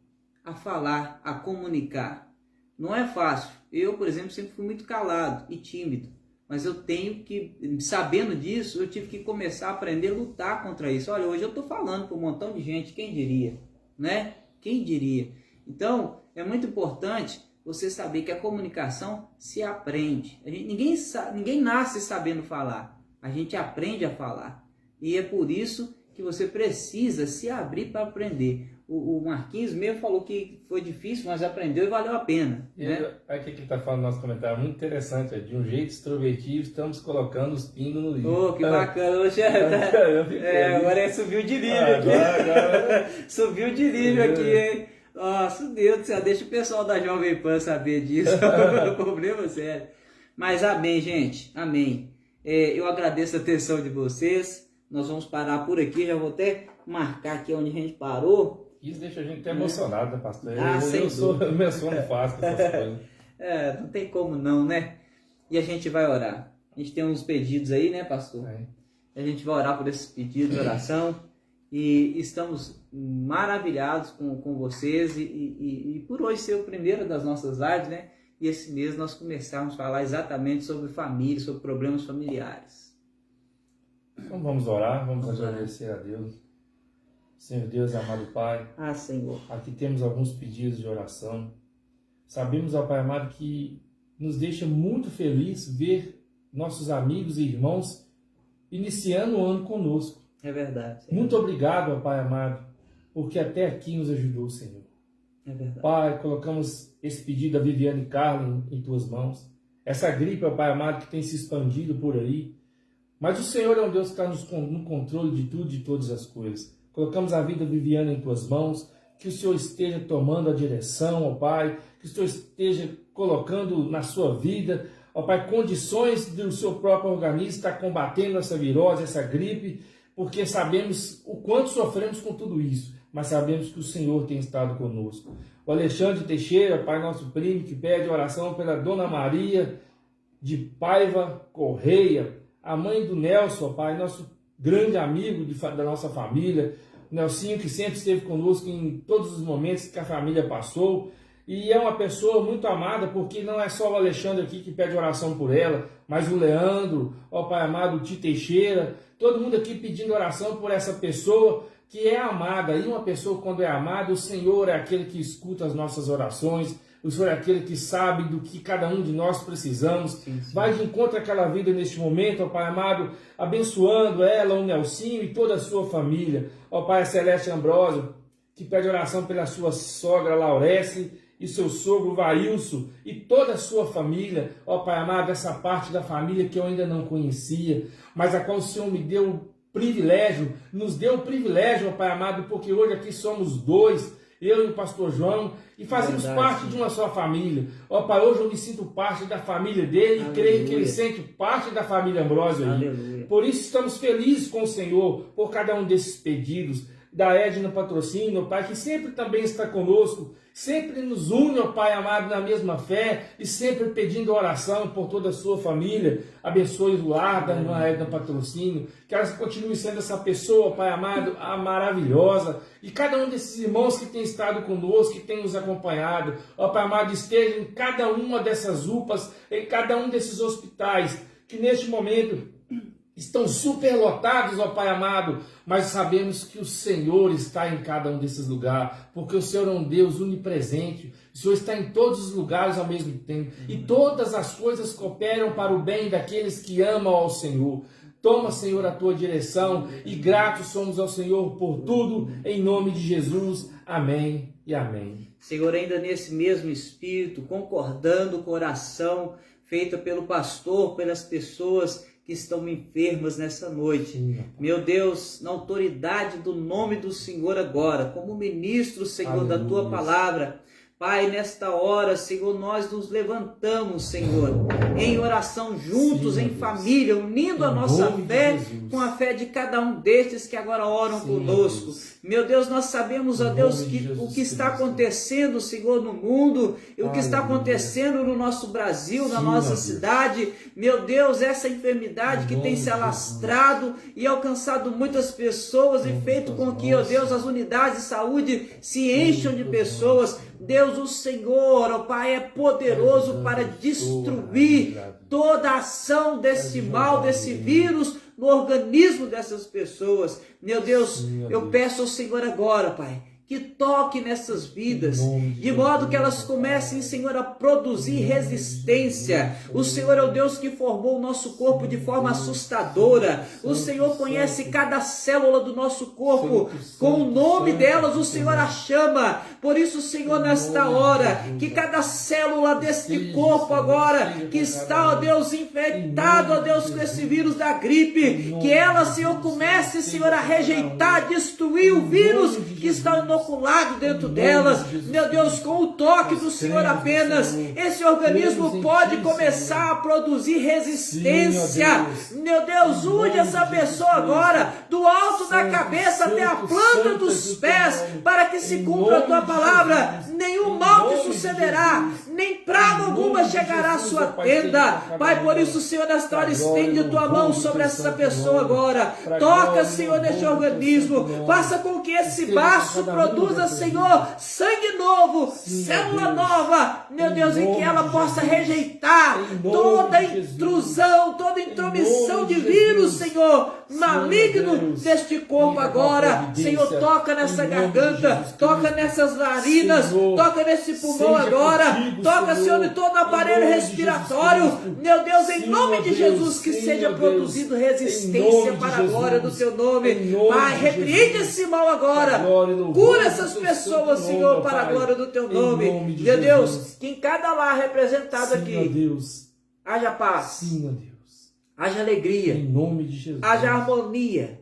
a falar, a comunicar. Não é fácil. Eu, por exemplo, sempre fui muito calado e tímido. Mas eu tenho que, sabendo disso, eu tive que começar a aprender a lutar contra isso. Olha, hoje eu estou falando para um montão de gente, quem diria? Né? Quem diria? Então, é muito importante você saber que a comunicação se aprende. Ninguém nasce sabendo falar. A gente aprende a falar. E é por isso que você precisa se abrir para aprender. O Marquinhos mesmo falou que foi difícil, mas aprendeu e valeu a pena. Né? Aí o que ele está falando no nosso comentário? Muito interessante. De um jeito extrovertido, estamos colocando os pingos no livro. Oh, que bacana. Agora subiu de nível aqui. Agora... subiu de nível aqui, hein? Nossa, Deus do céu. Deixa o pessoal da Jovem Pan saber disso. Problema sério. Mas amém, gente. Amém. Eu agradeço a atenção de vocês. Nós vamos parar por aqui. Já vou até marcar aqui onde a gente parou. Isso deixa a gente até emocionado, né, pastor? Eu meu sono fácil com essas coisas. Não tem como não, né? E a gente vai orar. A gente tem uns pedidos aí, né, pastor? A gente vai orar por esses pedidos de oração. E estamos maravilhados com vocês. E por hoje ser o primeiro das nossas lives, né? E esse mês nós começamos a falar exatamente sobre família, sobre problemas familiares. Então vamos orar, vamos agradecer a Deus. Senhor Deus, amado Pai, Senhor, aqui temos alguns pedidos de oração. Sabemos, ó Pai amado, que nos deixa muito feliz ver nossos amigos e irmãos iniciando o ano conosco. É verdade. Senhor. Muito obrigado, ó Pai amado, porque até aqui nos ajudou, Senhor. É verdade. Pai, colocamos esse pedido da Viviane e Carla em tuas mãos. Essa gripe, ó Pai amado, que tem se expandido por aí. Mas o Senhor é um Deus que está no controle de tudo e de todas as coisas. Colocamos a vida da Viviane em tuas mãos. Que o Senhor esteja tomando a direção, ó Pai. Que o Senhor esteja colocando na sua vida, ó Pai, condições do seu próprio organismo estar combatendo essa virose, essa gripe, porque sabemos o quanto sofremos com tudo isso, mas sabemos que o Senhor tem estado conosco. O Alexandre Teixeira, Pai, nosso primo, que pede oração pela Dona Maria de Paiva Correia, a mãe do Nelson, ó Pai, nosso grande amigo da nossa família, o Nelsinho, que sempre esteve conosco em todos os momentos que a família passou. E é uma pessoa muito amada, porque não é só o Alexandre aqui que pede oração por ela, mas o Leandro, ó Pai amado, o Tito Teixeira, todo mundo aqui pedindo oração por essa pessoa que é amada. E uma pessoa, quando é amada, o Senhor é aquele que escuta as nossas orações, o Senhor é aquele que sabe do que cada um de nós precisamos. Sim. Vai de encontro àquela vida neste momento, ó Pai amado, abençoando ela, o Nelsinho e toda a sua família. Ó Pai Celeste Ambrósio, que pede oração pela sua sogra Laurece, e seu sogro Vailson e toda a sua família, ó Pai amado, essa parte da família que eu ainda não conhecia, mas a qual o Senhor me deu o privilégio, nos deu o privilégio, ó Pai amado, porque hoje aqui somos dois, eu e o pastor João, e fazemos parte de uma só família. Ó Pai, hoje eu me sinto parte da família dele. Aleluia. E creio que ele sente parte da família Ambrósio aí. Aleluia. Por isso estamos felizes com o Senhor, por cada um desses pedidos, da Edna Patrocínio, ó Pai, que sempre também está conosco, sempre nos une, ó Pai amado, na mesma fé, e sempre pedindo oração por toda a sua família. Abençoe o lar da irmã Edna Patrocínio, que ela continue sendo essa pessoa, ó Pai amado, a maravilhosa, e cada um desses irmãos que tem estado conosco, que tem nos acompanhado, ó Pai amado, esteja em cada uma dessas UPAs, em cada um desses hospitais, que neste momento estão superlotados, ó Pai amado, mas sabemos que o Senhor está em cada um desses lugares, porque o Senhor é um Deus onipresente, o Senhor está em todos os lugares ao mesmo tempo, e todas as coisas cooperam para o bem daqueles que amam ao Senhor. Toma, Senhor, a tua direção, e gratos somos ao Senhor por tudo, em nome de Jesus. Amém e amém. Senhor, ainda nesse mesmo espírito, concordando com a oração feita pelo pastor, pelas pessoas que estão enfermas nessa noite. Sim. Meu Deus, na autoridade do nome do Senhor agora, como ministro, Senhor, aleluia, da tua palavra, Pai, nesta hora, Senhor, nós nos levantamos, Senhor, em oração juntos, sim, em família, unindo a nossa fé com a fé de cada um destes que agora oram, sim, conosco. Meu Deus, nós sabemos, ó Deus, que o que está acontecendo, Senhor, no mundo, e o que está acontecendo no nosso Brasil, na nossa cidade, meu Deus, essa enfermidade que tem se alastrado e alcançado muitas pessoas e feito com que, ó Deus, as unidades de saúde se encham de pessoas. Deus, o Senhor, ó Pai, é poderoso para destruir toda a ação desse mal, desse vírus no organismo dessas pessoas. Meu Deus, eu peço ao Senhor agora, Pai, que toque nessas vidas, de modo que elas comecem, Senhor, a produzir resistência. O Senhor é o Deus que formou o nosso corpo de forma assustadora. O Senhor conhece cada célula do nosso corpo, com o nome delas o Senhor a chama. Por isso, Senhor, nesta hora, que cada célula deste corpo agora, que está, ó Deus, infectado, ó Deus, com esse vírus da gripe, que ela, Senhor, comece, Senhor, a rejeitar, destruir o vírus que está inoculado dentro delas. Meu Deus, com o toque do Senhor apenas, esse organismo pode começar a produzir resistência. Meu Deus, une essa pessoa agora, do alto da cabeça até a planta dos pés, para que se cumpra a tua palavra. Nenhum mal te sucederá, nem praga alguma chegará à sua tenda. Pai, por isso, Senhor, nesta hora, estende a tua mão sobre essa pessoa agora. Toca, Senhor, neste organismo. Faça com que esse baço produza produza, Senhor, sangue novo, célula nova, meu Deus, em que ela possa rejeitar toda intrusão, toda intromissão de vírus, Senhor, maligno deste corpo agora. Senhor, toca nessa garganta, toca nessas narinas, toca nesse pulmão agora, toca, Senhor, em todo o aparelho respiratório, meu Deus, em nome de Jesus, que seja produzido resistência para a glória do Teu nome. Pai, repreende esse mal agora, cura essas pessoas, Senhor, para a glória do Teu nome. Meu Deus, que em cada lar representado aqui haja paz, Sim, ó Deus. haja alegria, Em nome de Jesus. haja harmonia,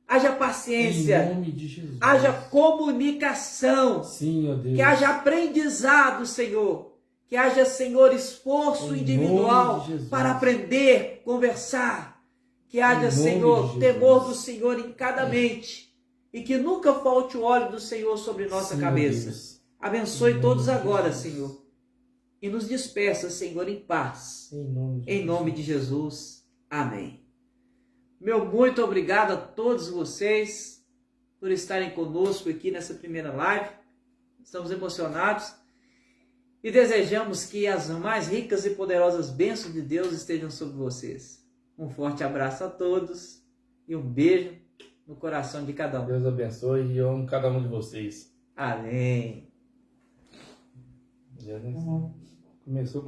haja paciência, Em nome de Jesus. haja comunicação, Sim, ó Deus. que haja aprendizado, Senhor, que haja, Senhor, esforço Em individual nome de Jesus. para aprender, conversar, que haja, Em nome Senhor, de Jesus. temor do Senhor em cada mente e que nunca falte o óleo do Senhor sobre nossa Sim, ó cabeça. Deus. Abençoe Em todos nome de agora, Jesus. Senhor, e nos despeça, Senhor, em paz. Em nome de Jesus. Amém. Meu muito obrigado a todos vocês por estarem conosco aqui nessa primeira live. Estamos emocionados e desejamos que as mais ricas e poderosas bênçãos de Deus estejam sobre vocês. Um forte abraço a todos e um beijo no coração de cada um. Deus abençoe e eu amo cada um de vocês. Amém. Já, né? Começou